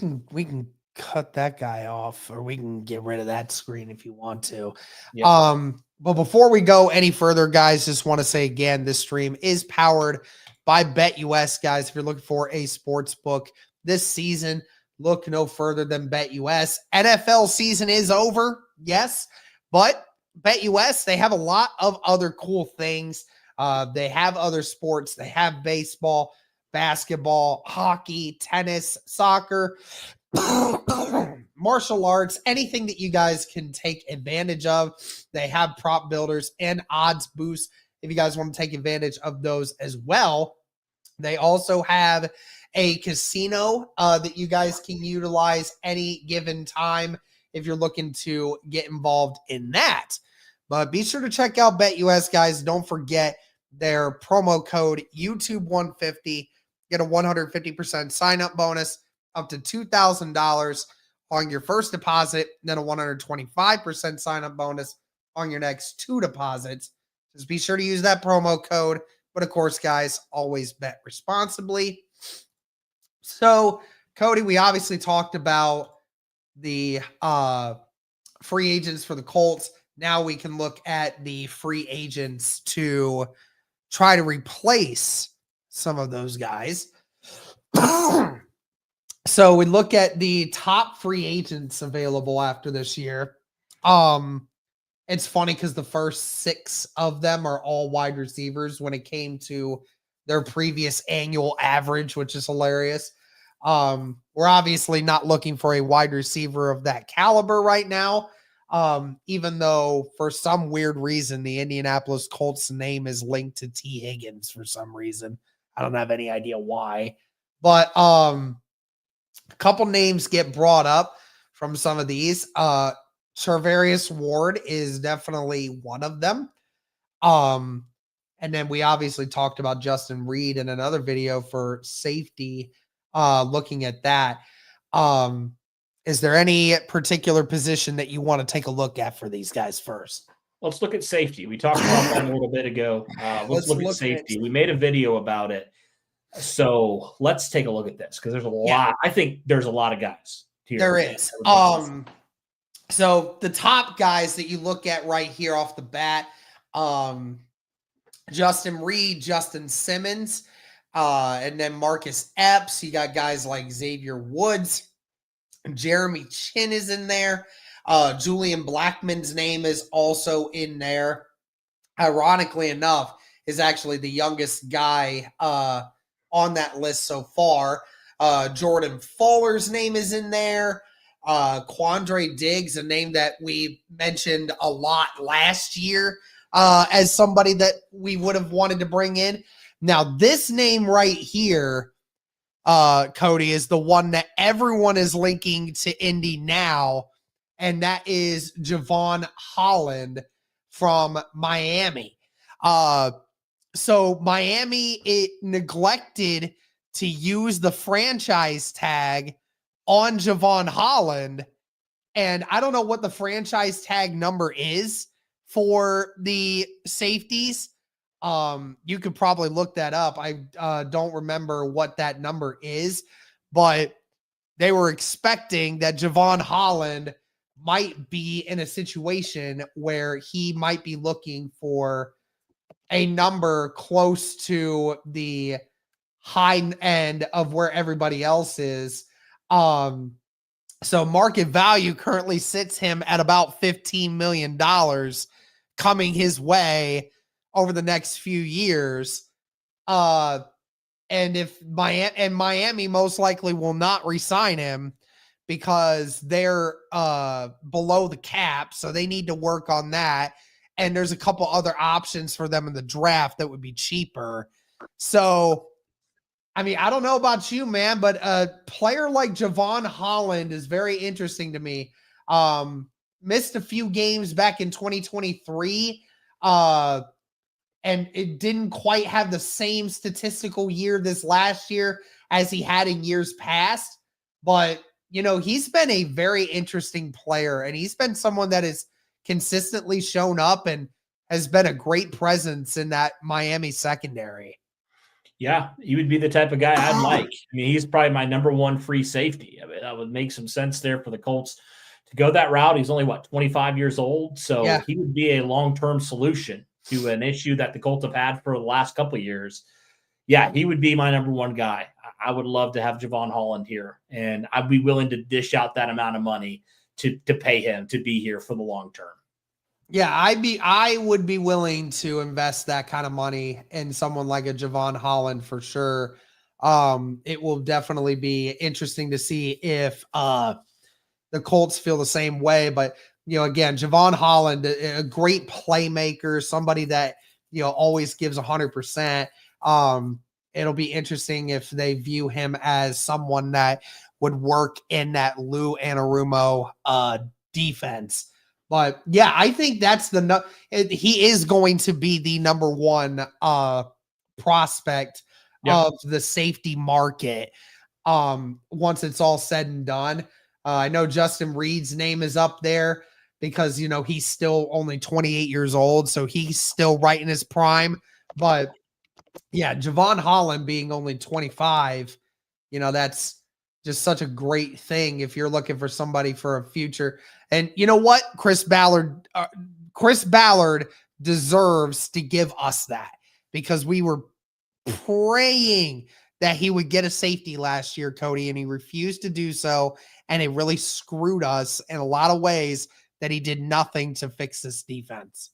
can cut that guy off, or we can get rid of that screen if you want to. Yep. But before we go any further, guys, just want to say again, this stream is powered by BetUS, guys. If you're looking for a sports book this season, look no further than BetUS. NFL season is over, yes, but BetUS, they have a lot of other cool things. They have other sports. They have baseball, basketball, hockey, tennis, soccer, martial arts, anything that you guys can take advantage of. They have prop builders and odds boosts if you guys want to take advantage of those as well. They also have a casino that you guys can utilize any given time if you're looking to get involved in that. But be sure to check out BetUS, guys. Don't forget their promo code YouTube150. Get a 150% sign-up bonus up to $2,000 on your first deposit, then a 125% sign-up bonus on your next 2 deposits. Just be sure to use that promo code. But, of course, guys, always bet responsibly. So, Cody, we obviously talked about the free agents for the Colts. Now we can look at the free agents to try to replace some of those guys. So we look at the top free agents available after this year. It's funny because the first 6 of them are all wide receivers when it came to their previous annual average, which is hilarious. We're obviously not looking for a wide receiver of that caliber right now. Even though for some weird reason, the Indianapolis Colts name is linked to T. Higgins for some reason. I don't have any idea why, but, a couple names get brought up from some of these. Charvarius Ward is definitely one of them. And then we obviously talked about Justin Reed in another video for safety, looking at that. Is there any particular position that you want to take a look at for these guys first? Let's look at safety. We talked about that a little bit ago. Let's look at safety. We made a video about it. So let's take a look at this because there's a lot. I think there's a lot of guys here. There is. So the top guys that you look at right here off the bat, Justin Reed, Justin Simmons, and then Marcus Epps. You got guys like Xavier Woods, Jeremy Chin is in there. Julian Blackman's name is also in there. Ironically enough, is actually the youngest guy on that list so far. Jordan Fuller's name is in there. Quandre Diggs, a name that we mentioned a lot last year as somebody that we would have wanted to bring in. Now, this name right here, Cody, is the one that everyone is linking to Indy now, and that is Jevon Holland from Miami. So Miami neglected to use the franchise tag on Jevon Holland, and I don't know what the franchise tag number is for the safeties. You could probably look that up. I don't remember what that number is, but they were expecting that Jevon Holland might be in a situation where he might be looking for a number close to the high end of where everybody else is. So market value currently sits him at about $15 million coming his way over the next few years. And if Miami most likely will not re-sign him because they're below the cap, so they need to work on that. And there's a couple other options for them in the draft that would be cheaper. So, I mean, I don't know about you, man, but a player like Jevon Holland is very interesting to me. Missed a few games back in 2023, and it didn't quite have the same statistical year this last year as he had in years past. But, you know, he's been a very interesting player, and he's been someone that has consistently shown up and has been a great presence in that Miami secondary. Yeah, he would be the type of guy I'd like. I mean, he's probably my number one free safety. I mean, that would make some sense there for the Colts to go that route. He's only, 25 years old? So he would be a long-term solution to an issue that the Colts have had for the last couple of years. Yeah, he would be my number one guy. I would love to have Jevon Holland here, and I'd be willing to dish out that amount of money to pay him to be here for the long term. Yeah, I would be willing to invest that kind of money in someone like a Jevon Holland for sure. It will definitely be interesting to see if the Colts feel the same way. But, you know, again, Jevon Holland, a great playmaker, somebody that, you know, always gives 100%. It'll be interesting if they view him as someone that would work in that Lou Anarumo defense. But yeah, I think that's he is going to be the number one prospect of the safety market once it's all said and done. I know Justin Reed's name is up there because, you know, he's still only 28 years old, so he's still right in his prime. But yeah, Jevon Holland being only 25, you know, that's just such a great thing if you're looking for somebody for a future. And you know what? Chris Ballard deserves to give us that because we were praying that he would get a safety last year, Cody, and he refused to do so. And it really screwed us in a lot of ways that he did nothing to fix this defense.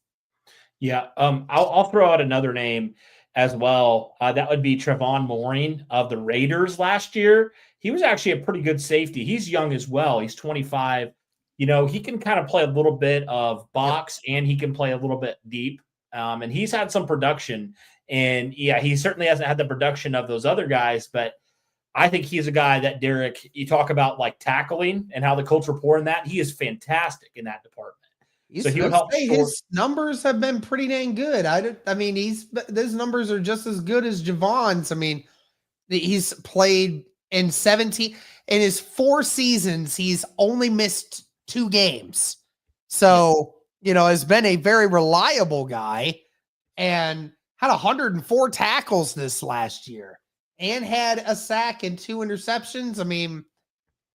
Yeah. I'll throw out another name. as well. That would be Trevon Moring of the Raiders last year. He was actually a pretty good safety. He's young as well. He's 25. He can kind of play a little bit of box and he can play a little bit deep. And he's had some production. And yeah, he certainly hasn't had the production of those other guys, but I think he's a guy that, Derek, you talk about like tackling and how the Colts report in that. He is fantastic in that department. So he would help. His numbers have been pretty dang good. I mean, those numbers are just as good as Javon's. I mean, he's played in 17 in his 4 seasons. He's only missed 2 games. So, has been a very reliable guy and had 104 tackles this last year and had a sack and 2 interceptions. I mean,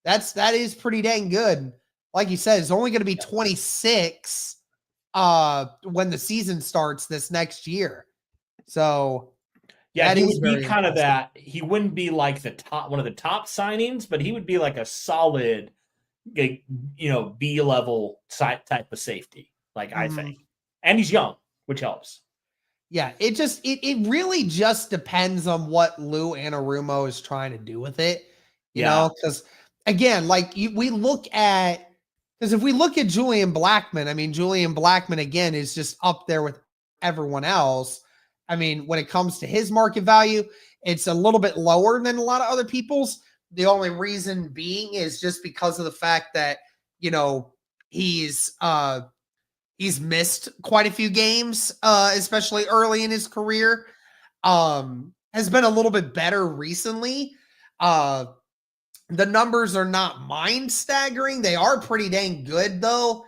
that is pretty dang good. Like you said, it's only going to be 26 when the season starts this next year. So yeah, he would be kind of that. He wouldn't be like one of the top signings, but he would be like a solid, B level type of safety. Like I think, and he's young, which helps. Yeah, it really just depends on what Lou Anarumo is trying to do with it. You know, because again, like we look at. Because if we look at Julian Blackman, I mean, Julian Blackman, again, is just up there with everyone else. I mean, when it comes to his market value, it's a little bit lower than a lot of other people's. The only reason being is just because of the fact that, he's missed quite a few games, especially early in his career. Has been a little bit better recently. The numbers are not mind-staggering. They are pretty dang good, though,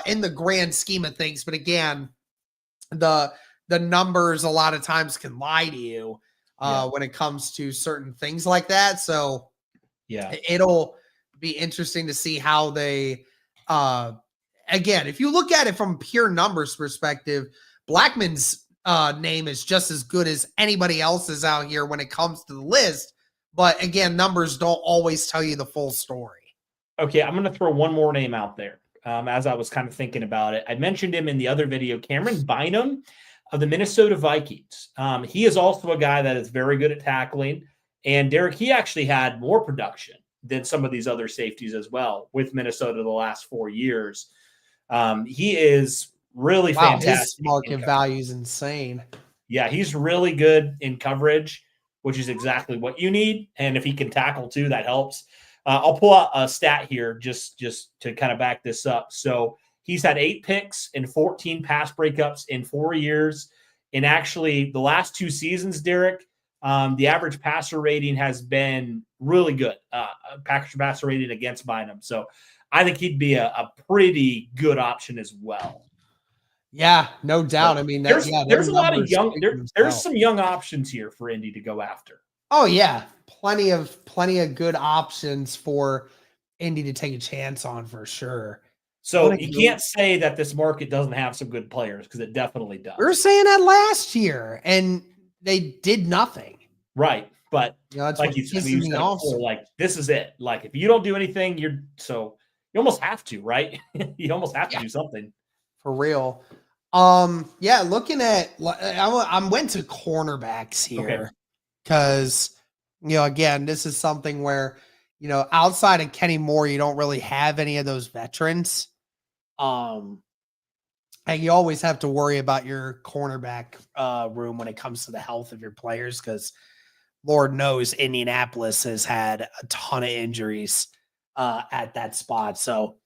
in the grand scheme of things. But again, the numbers a lot of times can lie to you when it comes to certain things like that. So yeah, it'll be interesting to see how they again, if you look at it from pure numbers perspective, Blackman's name is just as good as anybody else's out here when it comes to the list. But again, numbers don't always tell you the full story. Okay, I'm going to throw one more name out there as I was kind of thinking about it. I mentioned him in the other video, Cameron Bynum of the Minnesota Vikings. He is also a guy that is very good at tackling. And Derek, he actually had more production than some of these other safeties as well with Minnesota the last 4 years. He is really fantastic. His market value is insane. Yeah, he's really good in coverage, which is exactly what you need. And if he can tackle too, that helps. I'll pull out a stat here just to kind of back this up. So he's had 8 picks and 14 pass breakups in 4 years. And actually the last 2 seasons, Derek, the average passer rating has been really good. Passer rating against Bynum. So I think he'd be a pretty good option as well. Yeah, no doubt. So I mean, there's a lot of there's some young options here for Indy to go after. Oh yeah, plenty of good options for Indy to take a chance on for sure. So you can't say that this market doesn't have some good players because it definitely does. We were saying that last year, and they did nothing. Right, but like you said before, like this is it. Like if you don't do anything, you almost have to, right? You almost have to do something for real. Looking at, I went to cornerbacks here because, again, this is something where, outside of Kenny Moore, you don't really have any of those veterans. And you always have to worry about your cornerback room when it comes to the health of your players because Lord knows Indianapolis has had a ton of injuries at that spot. So,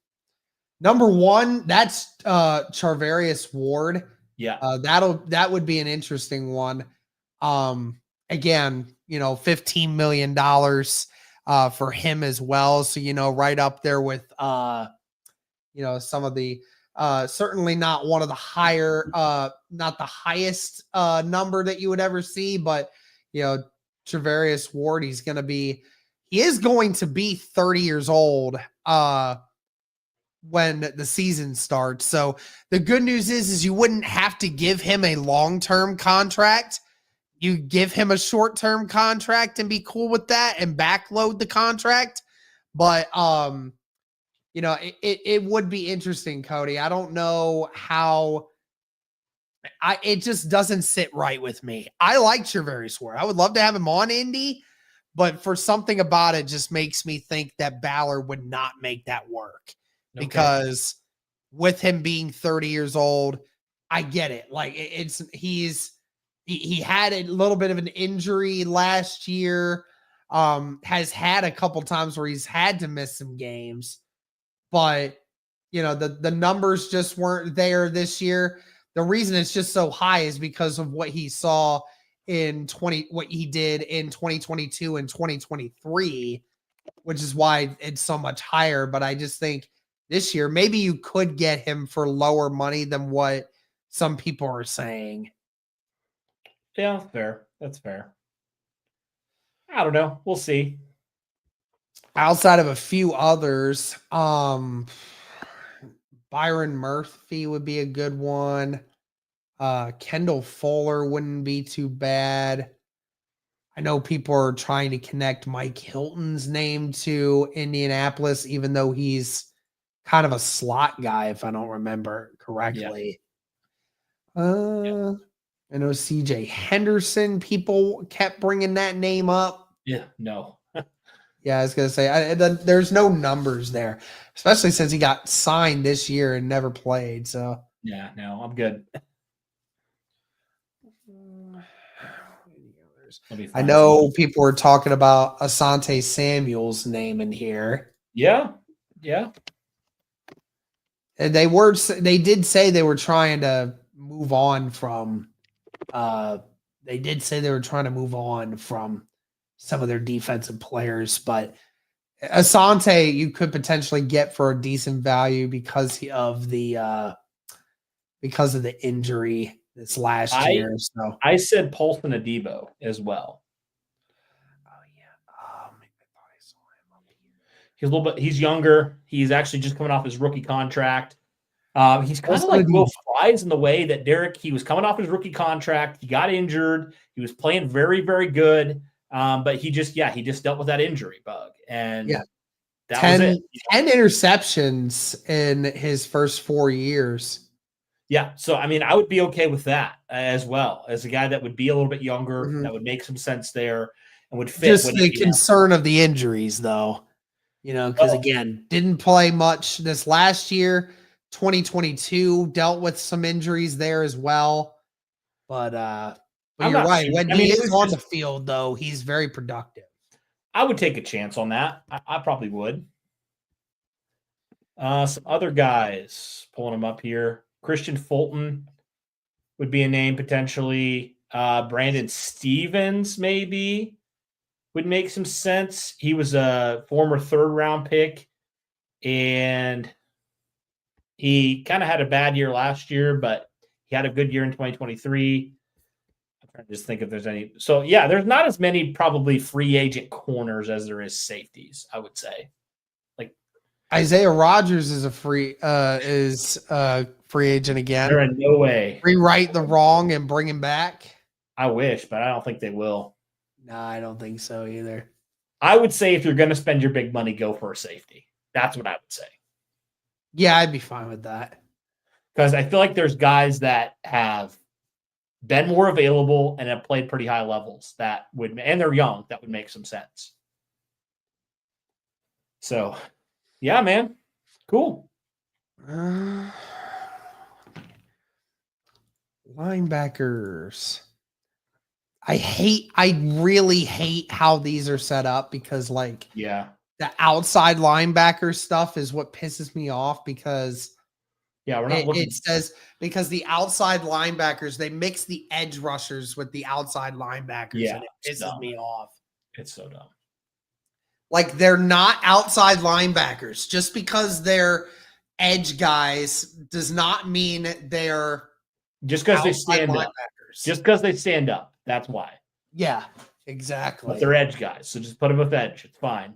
number 1, that's Charvarius Ward. Yeah. That would be an interesting one. Again, $15 million for him as well. So, right up there with some of the certainly not one of the higher, not the highest number that you would ever see, but Charvarius Ward, he is going to be 30 years old when the season starts. So the good news is you wouldn't have to give him a long-term contract. You give him a short-term contract and be cool with that and backload the contract. But, it would be interesting, Cody. I don't know how it just doesn't sit right with me. I like Treverius Ward. I would love to have him on Indy, but for something about it just makes me think that Ballard would not make that work because with him being 30 years old, I get it. Like he had a little bit of an injury last year, has had a couple times where he's had to miss some games, but the numbers just weren't there this year. The reason it's just so high is because of what he saw what he did in 2022 and 2023, which is why it's so much higher. But I just think this year, maybe you could get him for lower money than what some people are saying. Yeah, fair. That's fair. I don't know. We'll see. Outside of a few others, Byron Murphy would be a good one. Kendall Fuller wouldn't be too bad. I know people are trying to connect Mike Hilton's name to Indianapolis, even though he's kind of a slot guy, if I don't remember correctly. Yeah. I know CJ Henderson, people kept bringing that name up. Yeah, no. Yeah, I was going to say, there's no numbers there, especially since he got signed this year and never played. So, yeah, no, I'm good. I know people were talking about Asante Samuel's name in here. Yeah, yeah. And they did say they were trying to move on from some of their defensive players, but Asante you could potentially get for a decent value because of the injury this last year. So I said Paulson Adebo as well. Oh yeah. I thought I saw him up here. He's younger. He's actually just coming off his rookie contract. He's kind of like Will Fries in the way that he was coming off his rookie contract. He got injured. He was playing very, very good. But he just dealt with that injury bug. And that was it. 10 interceptions in his first 4 years. Yeah. So, I mean, I would be okay with that as well as a guy that would be a little bit younger. That would make some sense there and would fit. Just the concern of the injuries, though, because again, didn't play much this last year. 2022 dealt with some injuries there as well. But you're right. When he is on the field, though, he's very productive. I would take a chance on that. I probably would. Some other guys, pulling them up here. Christian Fulton would be a name potentially. Brandon Stevens maybe would make some sense. He was a former third-round pick, and he kind of had a bad year last year, but he had a good year in 2023. I'm trying to just think if there's any. So, yeah, there's not as many probably free agent corners as there is safeties, I would say. Like Isaiah Rodgers is a free agent again. There in no way. Rewrite the wrong and bring him back. I wish, but I don't think they will. No, I don't think so either. I would say if you're going to spend your big money, go for a safety. That's what I would say. Yeah, I'd be fine with that. Because I feel like there's guys that have been more available and have played pretty high levels and they're young, that would make some sense. So, yeah, man. Cool. Linebackers. I really hate how these are set up because the outside linebacker stuff is what pisses me off because we're not looking. It says because the outside linebackers, they mix the edge rushers with the outside linebackers and it pisses me off. It's so dumb. Like they're not outside linebackers. Just because they're edge guys does not mean they're just because they stand up. Just because they stand up. That's why. Yeah, exactly. But they're edge guys, so just put them with edge. It's fine.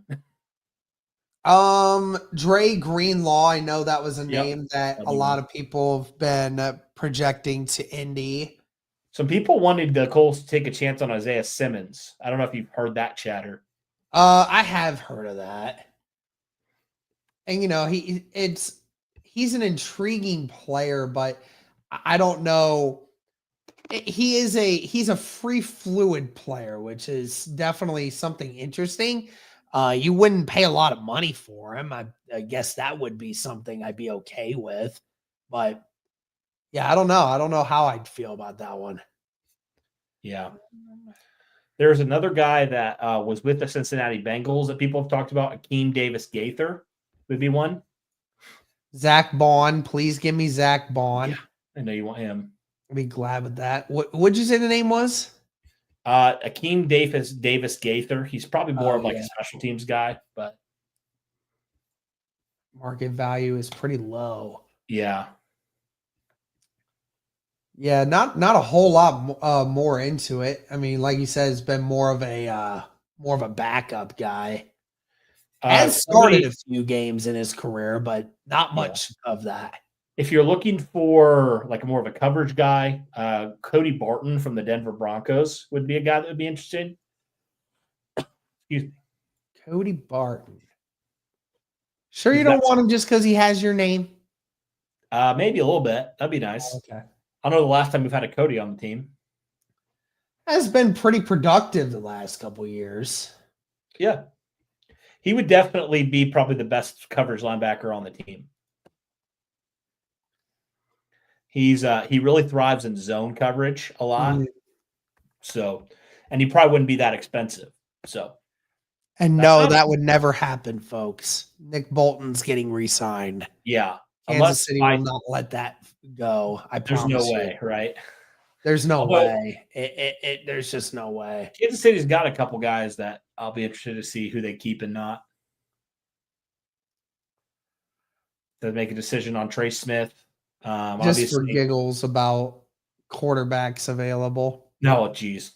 Dre Greenlaw, I know that was a name that a lot of people have been projecting to Indy. Some people wanted the Colts to take a chance on Isaiah Simmons. I don't know if you've heard that chatter. I have heard of that. And he's an intriguing player, but I don't know he's a free fluid player, which is definitely something interesting. You wouldn't pay a lot of money for him. I guess that would be something I'd be okay with. But yeah, I don't know. I don't know how I'd feel about that one. Yeah. There's another guy that was with the Cincinnati Bengals that people have talked about. Akeem Davis-Gaither would be one. Zach Bond, please give me Zach Bond. Yeah, I know you want him. I'd be glad with that. What'd you say the name was? Akeem Davis-Gaither. He's probably more of like a special teams guy, but market value is pretty low. Yeah. Yeah, not a whole lot more into it. I mean, like you said, it's been more of a backup guy. Has started a few games in his career, but not much of that. If you're looking for like more of a coverage guy, Cody Barton from the Denver Broncos would be a guy that would be interesting. Excuse me. Cody Barton. Sure you don't want him just because he has your name? Maybe a little bit. That'd be nice. Oh, okay. I don't know the last time we've had a Cody on the team. Has been pretty productive the last couple of years. Yeah. He would definitely be probably the best coverage linebacker on the team. He really thrives in zone coverage a lot. Mm-hmm. So, and he probably wouldn't be that expensive. So, and no, that would never happen, folks. Nick Bolton's getting re-signed. Yeah. Kansas City will not let that go. I promise you. There's no way, right? There's no way. There's just no way. Kansas City's got a couple guys that I'll be interested to see who they keep and not. To make a decision on Trey Smith. Just for giggles about quarterbacks available. No, geez.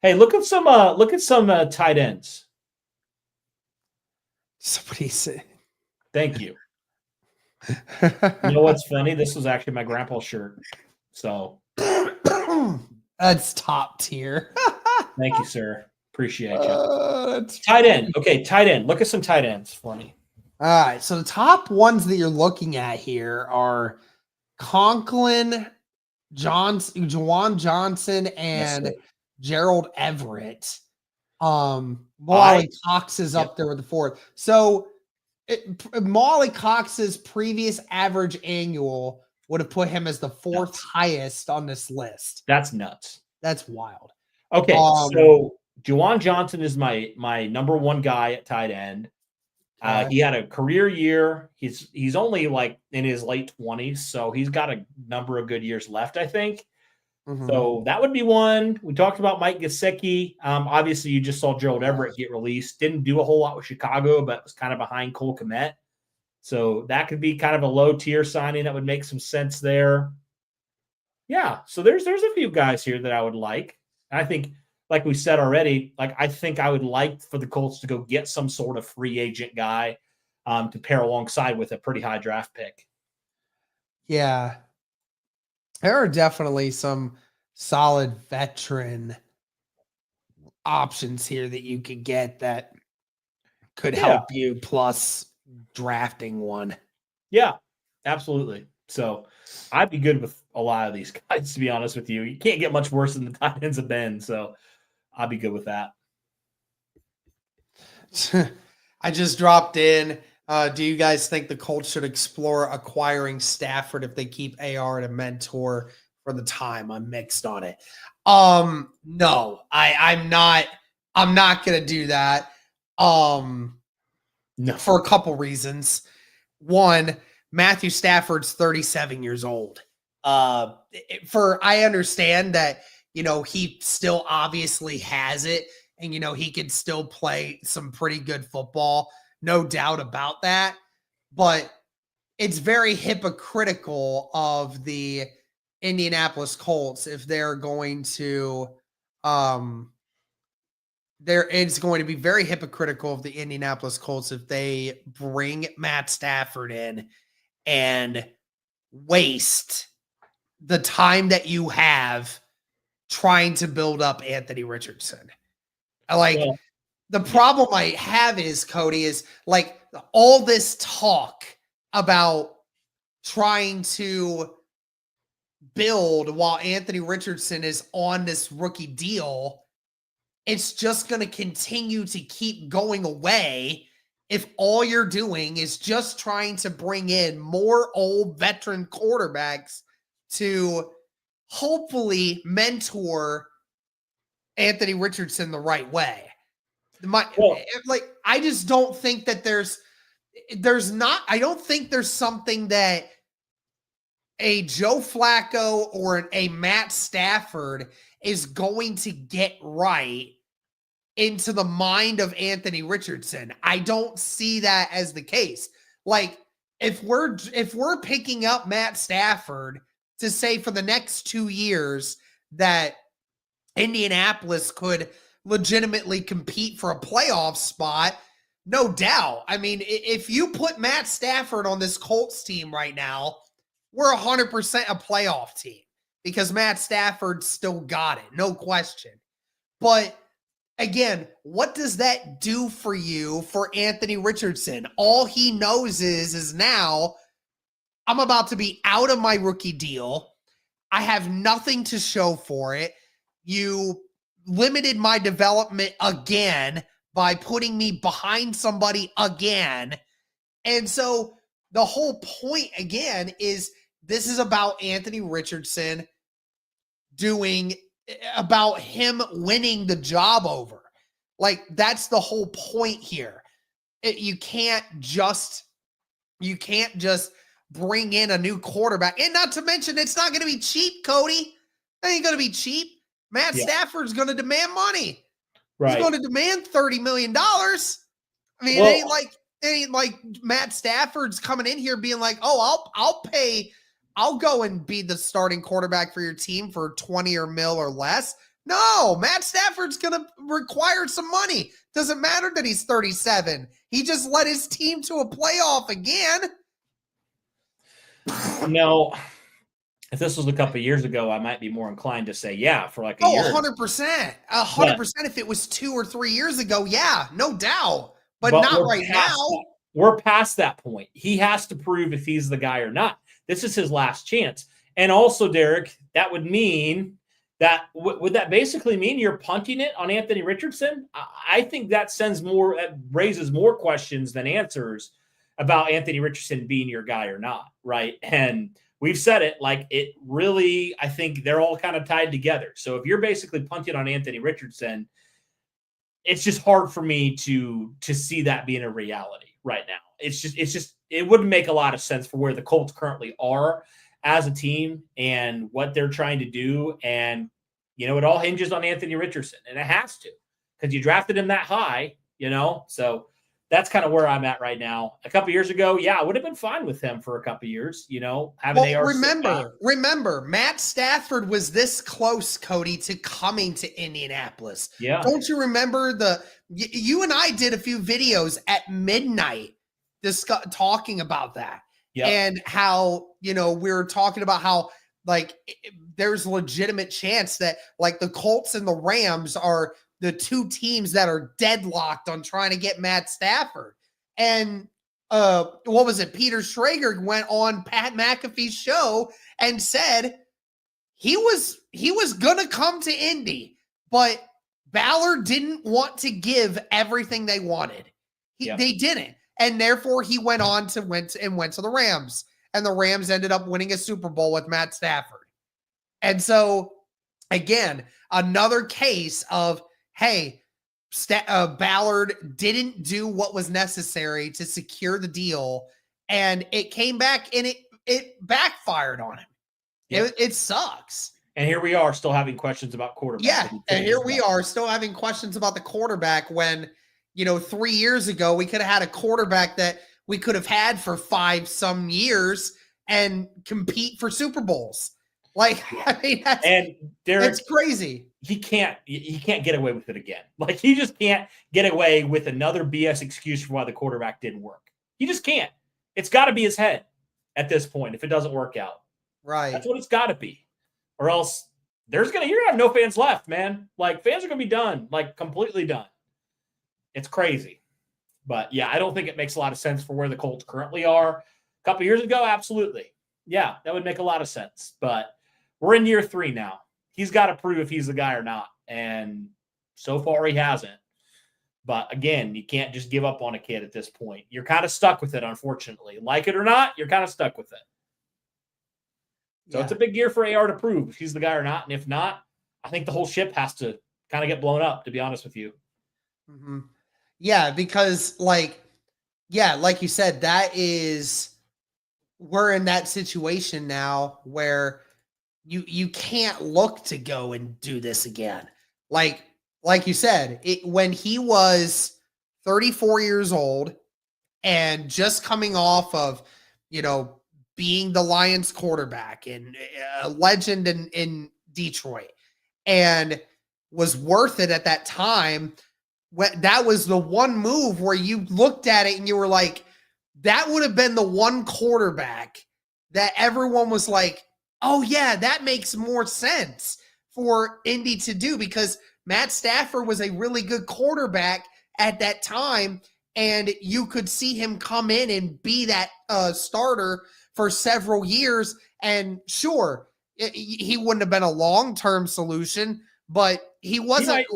Hey, look at some tight ends. Somebody said. Thank you. You know what's funny? This was actually my grandpa's shirt. So that's top tier. Thank you, sir. Appreciate you. Tight end. Okay, tight end. Look at some tight ends for me. All right. So the top ones that you're looking at here are Conklin, Juwan Johnson, and Gerald Everett. Alie-Cox is up there with the fourth. So Alie-Cox's previous average annual would have put him as the fourth highest on this list. That's nuts. That's wild. Okay, so Juwan Johnson is my number one guy at tight end. He had a career year. He's only like in his late 20s, so he's got a number of good years left, I think. Mm-hmm. So that would be one. We talked about Mike Gesicki. Obviously, you just saw Gerald Everett get released. Didn't do a whole lot with Chicago, but was kind of behind Cole Kmet. So that could be kind of a low tier signing that would make some sense there. Yeah, so there's a few guys here that I would like. I think, like we said already, I think I would like for the Colts to go get some sort of free agent guy to pair alongside with a pretty high draft pick. Yeah. There are definitely some solid veteran options here that you could get that could help you, plus drafting one. Yeah, absolutely. So I'd be good with a lot of these guys, to be honest with you. You can't get much worse than the tight ends have been, so I'd be good with that. I just dropped in. Do you guys think the Colts should explore acquiring Stafford if they keep AR at a mentor for the time? I'm mixed on it. No, I'm not gonna do that. No. For a couple reasons. One, Matthew Stafford's 37 years old. I understand that, he still obviously has it, and he could still play some pretty good football. No doubt about that. But it's very hypocritical of the Indianapolis Colts if they're going to it's going to be very hypocritical of the Indianapolis Colts if they bring Matt Stafford in and waste the time that you have trying to build up Anthony Richardson. The problem I have is, Cody, is all this talk about trying to build while Anthony Richardson is on this rookie deal, it's just going to continue to keep going away if all you're doing is just trying to bring in more old veteran quarterbacks to hopefully mentor Anthony Richardson the right way. I just don't think that I don't think there's something that a Joe Flacco or a Matt Stafford is going to get right into the mind of Anthony Richardson. I don't see that as the case. Like, if we're picking up Matt Stafford to say for the next 2 years that Indianapolis could legitimately compete for a playoff spot, no doubt. I mean, if you put Matt Stafford on this Colts team right now, we're 100% a playoff team because Matt Stafford still got it, no question. But again, what does that do for you for Anthony Richardson? All he knows is now I'm about to be out of my rookie deal. I have nothing to show for it. You limited my development again by putting me behind somebody again. And so the whole point again is this is about Anthony Richardson about him winning the job over. Like, that's the whole point here. You can't just bring in a new quarterback. And not to mention, it's not going to be cheap, Cody. It ain't going to be cheap. Matt Stafford's going to demand money. Right. He's going to demand $30 million. I mean, it ain't like Matt Stafford's coming in here being like, oh, I'll go and be the starting quarterback for your team for 20 or mil or less. No, Matt Stafford's going to require some money. Doesn't matter that he's 37. He just led his team to a playoff again. No. If this was a couple of years ago, I might be more inclined to say, yeah, for like a year. 100%. 100%. If it was 2 or 3 years ago, yeah, no doubt. But not right now. We're past that point. He has to prove if he's the guy or not. This is his last chance. And also, Derek, that would mean that would that basically mean you're punting it on Anthony Richardson? I think that raises more questions than answers about Anthony Richardson being your guy or not, right? And we've said it, like, it really, I think they're all kind of tied together. So if you're basically punting on Anthony Richardson, it's just hard for me to see that being a reality right now. It wouldn't make a lot of sense for where the Colts currently are as a team and what they're trying to do. And, it all hinges on Anthony Richardson, and it has to, because you drafted him that high, so that's kind of where I'm at right now. A couple years ago, I would have been fine with him for a couple years, having AR. Remember, Matt Stafford was this close, Cody, to coming to Indianapolis. Yeah. Don't you remember you and I did a few videos at midnight talking about that. Yep. And how, we were talking about how, like, there's legitimate chance that, like, the Colts and the Rams are the two teams that are deadlocked on trying to get Matt Stafford. And what was it? Peter Schrager went on Pat McAfee's show and said he was going to come to Indy, but Ballard didn't want to give everything they wanted. They didn't. And therefore he went to the Rams, and the Rams ended up winning a Super Bowl with Matt Stafford. And so again, another case of, hey, Ballard didn't do what was necessary to secure the deal, and it came back and it backfired on him. Yep. It sucks. And here we are still having questions about quarterback. Yeah, and here we are still having questions about the quarterback when, 3 years ago we could have had a quarterback that we could have had for 5 some years and compete for Super Bowls. Like, I mean, that's crazy. He can't get away with it again. Like, he just can't get away with another BS excuse for why the quarterback didn't work. He just can't. It's got to be his head at this point if it doesn't work out. Right. That's what it's got to be. Or else you're going to have no fans left, man. Like, fans are going to be done, like, completely done. It's crazy. But, yeah, I don't think it makes a lot of sense for where the Colts currently are. A couple years ago, absolutely. Yeah, that would make a lot of sense. But We're in year 3 now. He's got to prove if he's the guy or not. And so far he hasn't. But again, you can't just give up on a kid at this point. You're kind of stuck with it, unfortunately. Like it or not, you're kind of stuck with it. So it's a big year for AR to prove if he's the guy or not. And if not, I think the whole ship has to kind of get blown up, to be honest with you. Mm-hmm. Yeah, because like you said, we're in that situation now where you can't look to go and do this again. Like you said, when he was 34 years old and just coming off of, being the Lions quarterback and a legend in Detroit, and was worth it at that time. That was the one move where you looked at it and you were like, that would have been the one quarterback that everyone was like, oh yeah, that makes more sense for Indy to do, because Matt Stafford was a really good quarterback at that time, and you could see him come in and be that starter for several years. And sure, he wouldn't have been a long-term solution, but he wasn't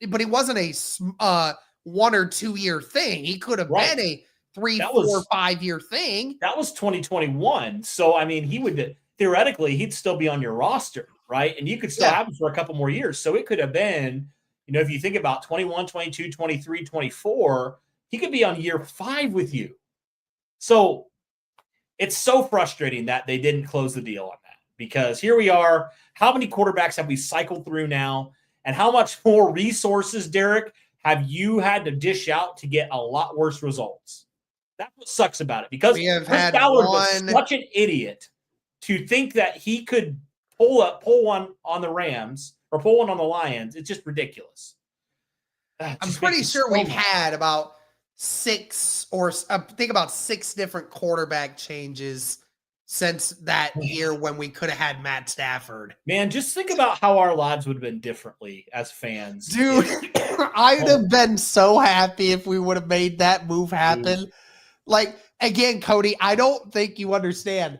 he wasn't a 1 or 2 year thing. He could have been a 3, 4, 5 year thing. That was 2021. So, I mean, he would theoretically, he'd still be on your roster, right? And you could still have him for a couple more years. So it could have been, if you think about 21, 22, 23, 24, he could be on year 5 with you. So it's so frustrating that they didn't close the deal on that, because here we are. How many quarterbacks have we cycled through now? And how much more resources, Derek, have you had to dish out to get a lot worse results? That's what sucks about it, because Chris Ballard was such an idiot to think that he could pull one on the Rams or pull one on the Lions. It's just ridiculous. I'm pretty sure we've had about 6 different quarterback changes since that year when we could have had Matt Stafford. Man, just think about how our lives would have been differently as fans. Dude, I would have been so happy if we would have made that move happen. Dude. Like, again, Cody, I don't think you understand.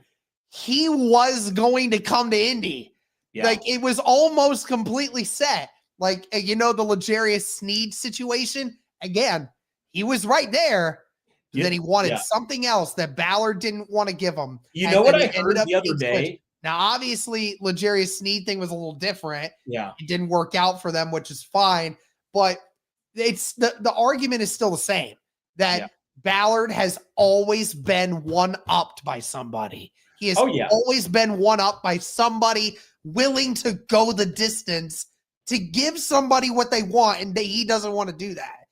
He was going to come to Indy. Yeah. Like, it was almost completely set. Like, the L'Jarius Sneed situation, again, he was right there. And then he wanted something else that Ballard didn't want to give him. You know what I heard the other day? Now, obviously, L'Jarius Sneed thing was a little different. Yeah. It didn't work out for them, which is fine. But it's the argument is still the same, that Ballard has always been one-upped by somebody. He has always been one-upped by somebody willing to go the distance to give somebody what they want, and he doesn't want to do that.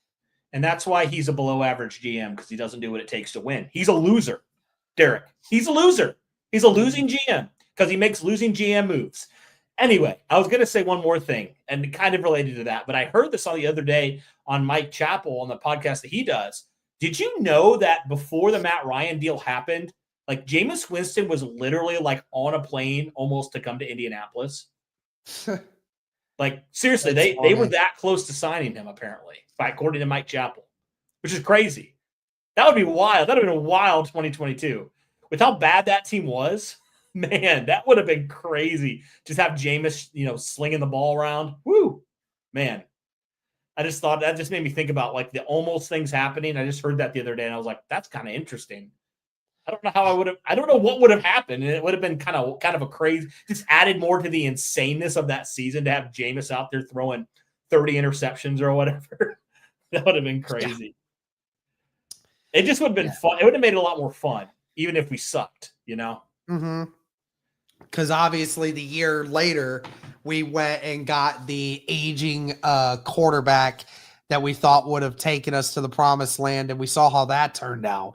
And that's why he's a below-average GM, because he doesn't do what it takes to win. He's a loser, Derek. He's a loser. He's a losing GM because he makes losing GM moves. Anyway, I was going to say one more thing, and kind of related to that, but I heard this on the other day on Mike Chappell on the podcast that he does. Did you know that before the Matt Ryan deal happened, like Jameis Winston was literally like on a plane almost to come to Indianapolis? Like, seriously, they were that close to signing him, apparently, according to Mike Chappell, which is crazy. That would be wild. That would have been a wild 2022. With how bad that team was, man, that would have been crazy. Just have Jameis, slinging the ball around. Woo, man. I just thought that just made me think about like the almost things happening. I just heard that the other day and I was like, that's kind of interesting. I don't know how I don't know what would have happened. And it would have been kind of a crazy, just added more to the insaneness of that season to have Jameis out there throwing 30 interceptions or whatever. That would have been crazy. Yeah. It just would have been fun. It would have made it a lot more fun, even if we sucked, Mm-hmm. Because obviously the year later, we went and got the aging quarterback that we thought would have taken us to the promised land, and we saw how that turned out.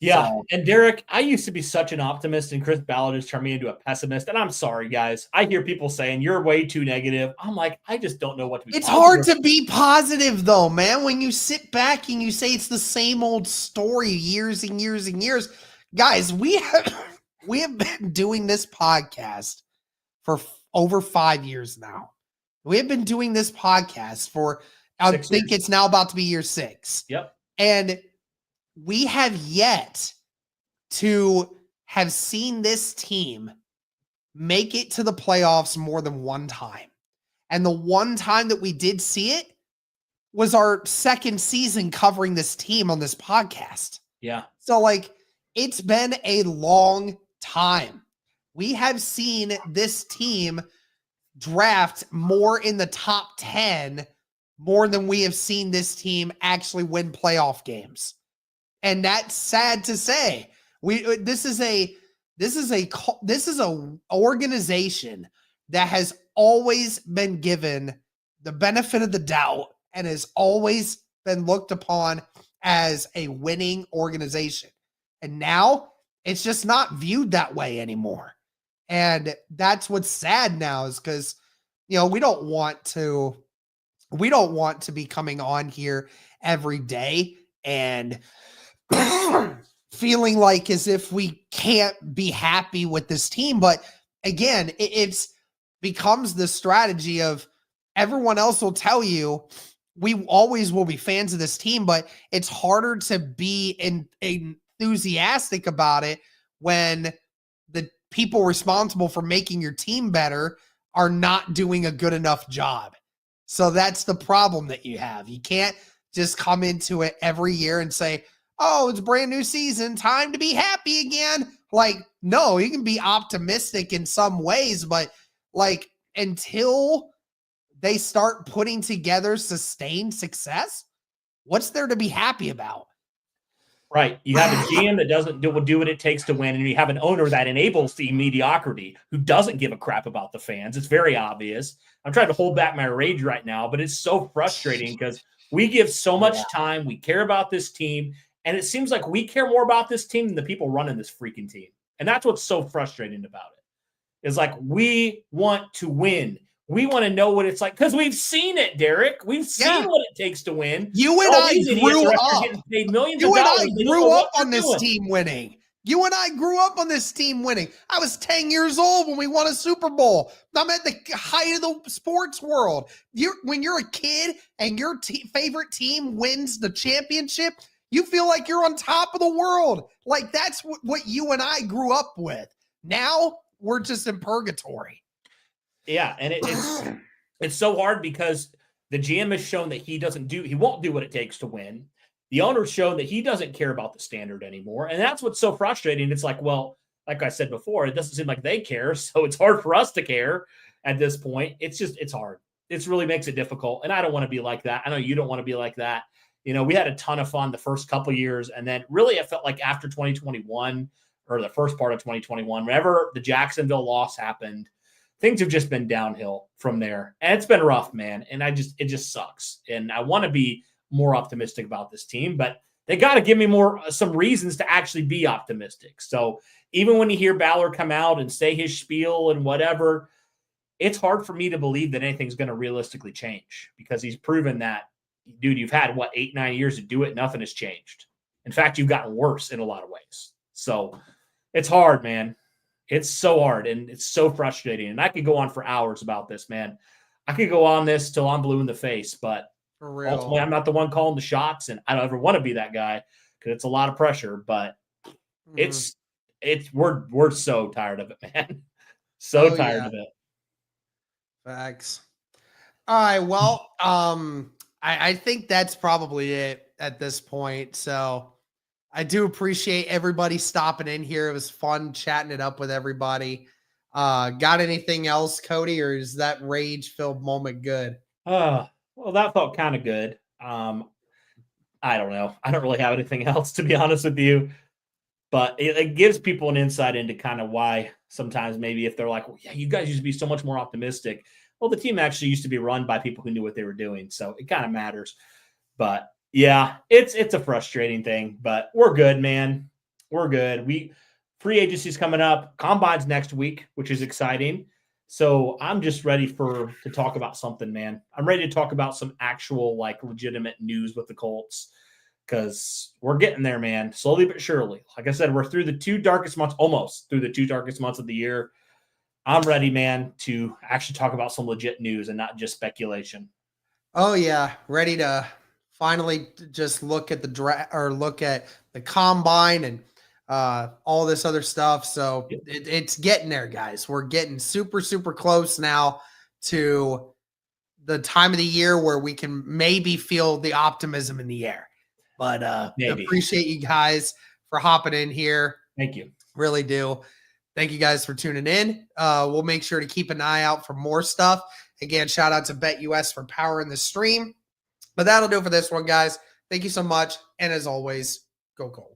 Yeah, and Derek, I used to be such an optimist, and Chris Ballard has turned me into a pessimist, and I'm sorry, guys. I hear people saying, you're way too negative. I'm like, I just don't know what to be. It's hard to be positive, though, man, when you sit back and you say it's the same old story years and years and years. Guys, we have been doing this podcast for over 5 years now. We have been doing this podcast for, I think it's now about to be year 6. Yep. And we have yet to have seen this team make it to the playoffs more than one time. And the one time that we did see it was our second season covering this team on this podcast. Yeah. So, like, it's been a long time. We have seen this team draft more in the top 10 more than we have seen this team actually win playoff games. And that's sad to say. This is a organization that has always been given the benefit of the doubt and has always been looked upon as a winning organization. And now it's just not viewed that way anymore. And that's what's sad now, is because, you know, we don't want to be coming on here every day and feeling like as if we can't be happy with this team. But again, it's becomes the strategy of everyone else will tell you we always will be fans of this team, but it's harder to be enthusiastic about it when the people responsible for making your team better are not doing a good enough job. So that's the problem that you have. You can't just come into it every year and say, oh, it's a brand new season, time to be happy again. Like, no, you can be optimistic in some ways, but like until they start putting together sustained success, what's there to be happy about? Right. You have a GM that doesn't do what it takes to win, and you have an owner that enables the mediocrity, who doesn't give a crap about the fans. It's very obvious. I'm trying to hold back my rage right now, but it's so frustrating because we give so much time. We care about this team, and it seems like we care more about this team than the people running this freaking team. And that's what's so frustrating about it. Is like, we want to win. We want to know what it's like, because we've seen it, Derek. We've seen what it takes to win. You and I grew up. Paid millions of dollars. You and I grew up on this team winning. You and I grew up on this team winning. I was 10 years old when we won a Super Bowl. I'm at the height of the sports world. When you're a kid and your favorite team wins the championship, you feel like you're on top of the world. Like, that's what you and I grew up with. Now we're just in purgatory. Yeah, and it's so hard because the GM has shown that he won't do what it takes to win. The owner's shown that he doesn't care about the standard anymore, and that's what's so frustrating. It's like, well, like I said before, it doesn't seem like they care, so it's hard for us to care at this point. It's hard. It really makes it difficult, and I don't want to be like that. I know you don't want to be like that. You know, we had a ton of fun the first couple of years, and then really it felt like after 2021 or the first part of 2021, whenever the Jacksonville loss happened, things have just been downhill from there. And it's been rough, man. And it just sucks. And I want to be more optimistic about this team, but they got to give me some reasons to actually be optimistic. So even when you hear Ballard come out and say his spiel and whatever, it's hard for me to believe that anything's going to realistically change, because he's proven that, dude, you've had 8-9 years to do it. Nothing has changed. In fact, you've gotten worse in a lot of ways. So it's hard, man. It's so hard, and it's so frustrating. And I could go on for hours about this, man. I could go on this till I'm blue in the face, but ultimately I'm not the one calling the shots, and I don't ever want to be that guy because it's a lot of pressure. But we're so tired of it, man. Tired of it. Facts. All right. Well, I think that's probably it at this point. So I do appreciate everybody stopping in here. It was fun chatting it up with everybody. Got anything else, Cody, or is that rage-filled moment good? Well, that felt kind of good. I don't know. I don't really have anything else, to be honest with you. But it gives people an insight into kind of why sometimes maybe if they're like, well, yeah, you guys used to be so much more optimistic. Well, the team actually used to be run by people who knew what they were doing. So it kind of matters. But yeah, it's a frustrating thing, but we're good, man. We're good. Free agency's coming up. Combine's next week, which is exciting. So I'm just ready to talk about something, man. I'm ready to talk about some actual, like, legitimate news with the Colts, because we're getting there, man. Slowly but surely. Like I said, we're almost through the 2 darkest months of the year. I'm ready, man, to actually talk about some legit news and not just speculation. Oh yeah, ready to finally just look at the draft or look at the combine and all this other stuff. So it's getting there, guys. We're getting super, super close now to the time of the year where we can maybe feel the optimism in the air. But appreciate you guys for hopping in here. Thank you. Really do. Thank you guys for tuning in. We'll make sure to keep an eye out for more stuff. Again, shout out to BetUS for powering the stream. But that'll do it for this one, guys. Thank you so much. And as always, go Colts.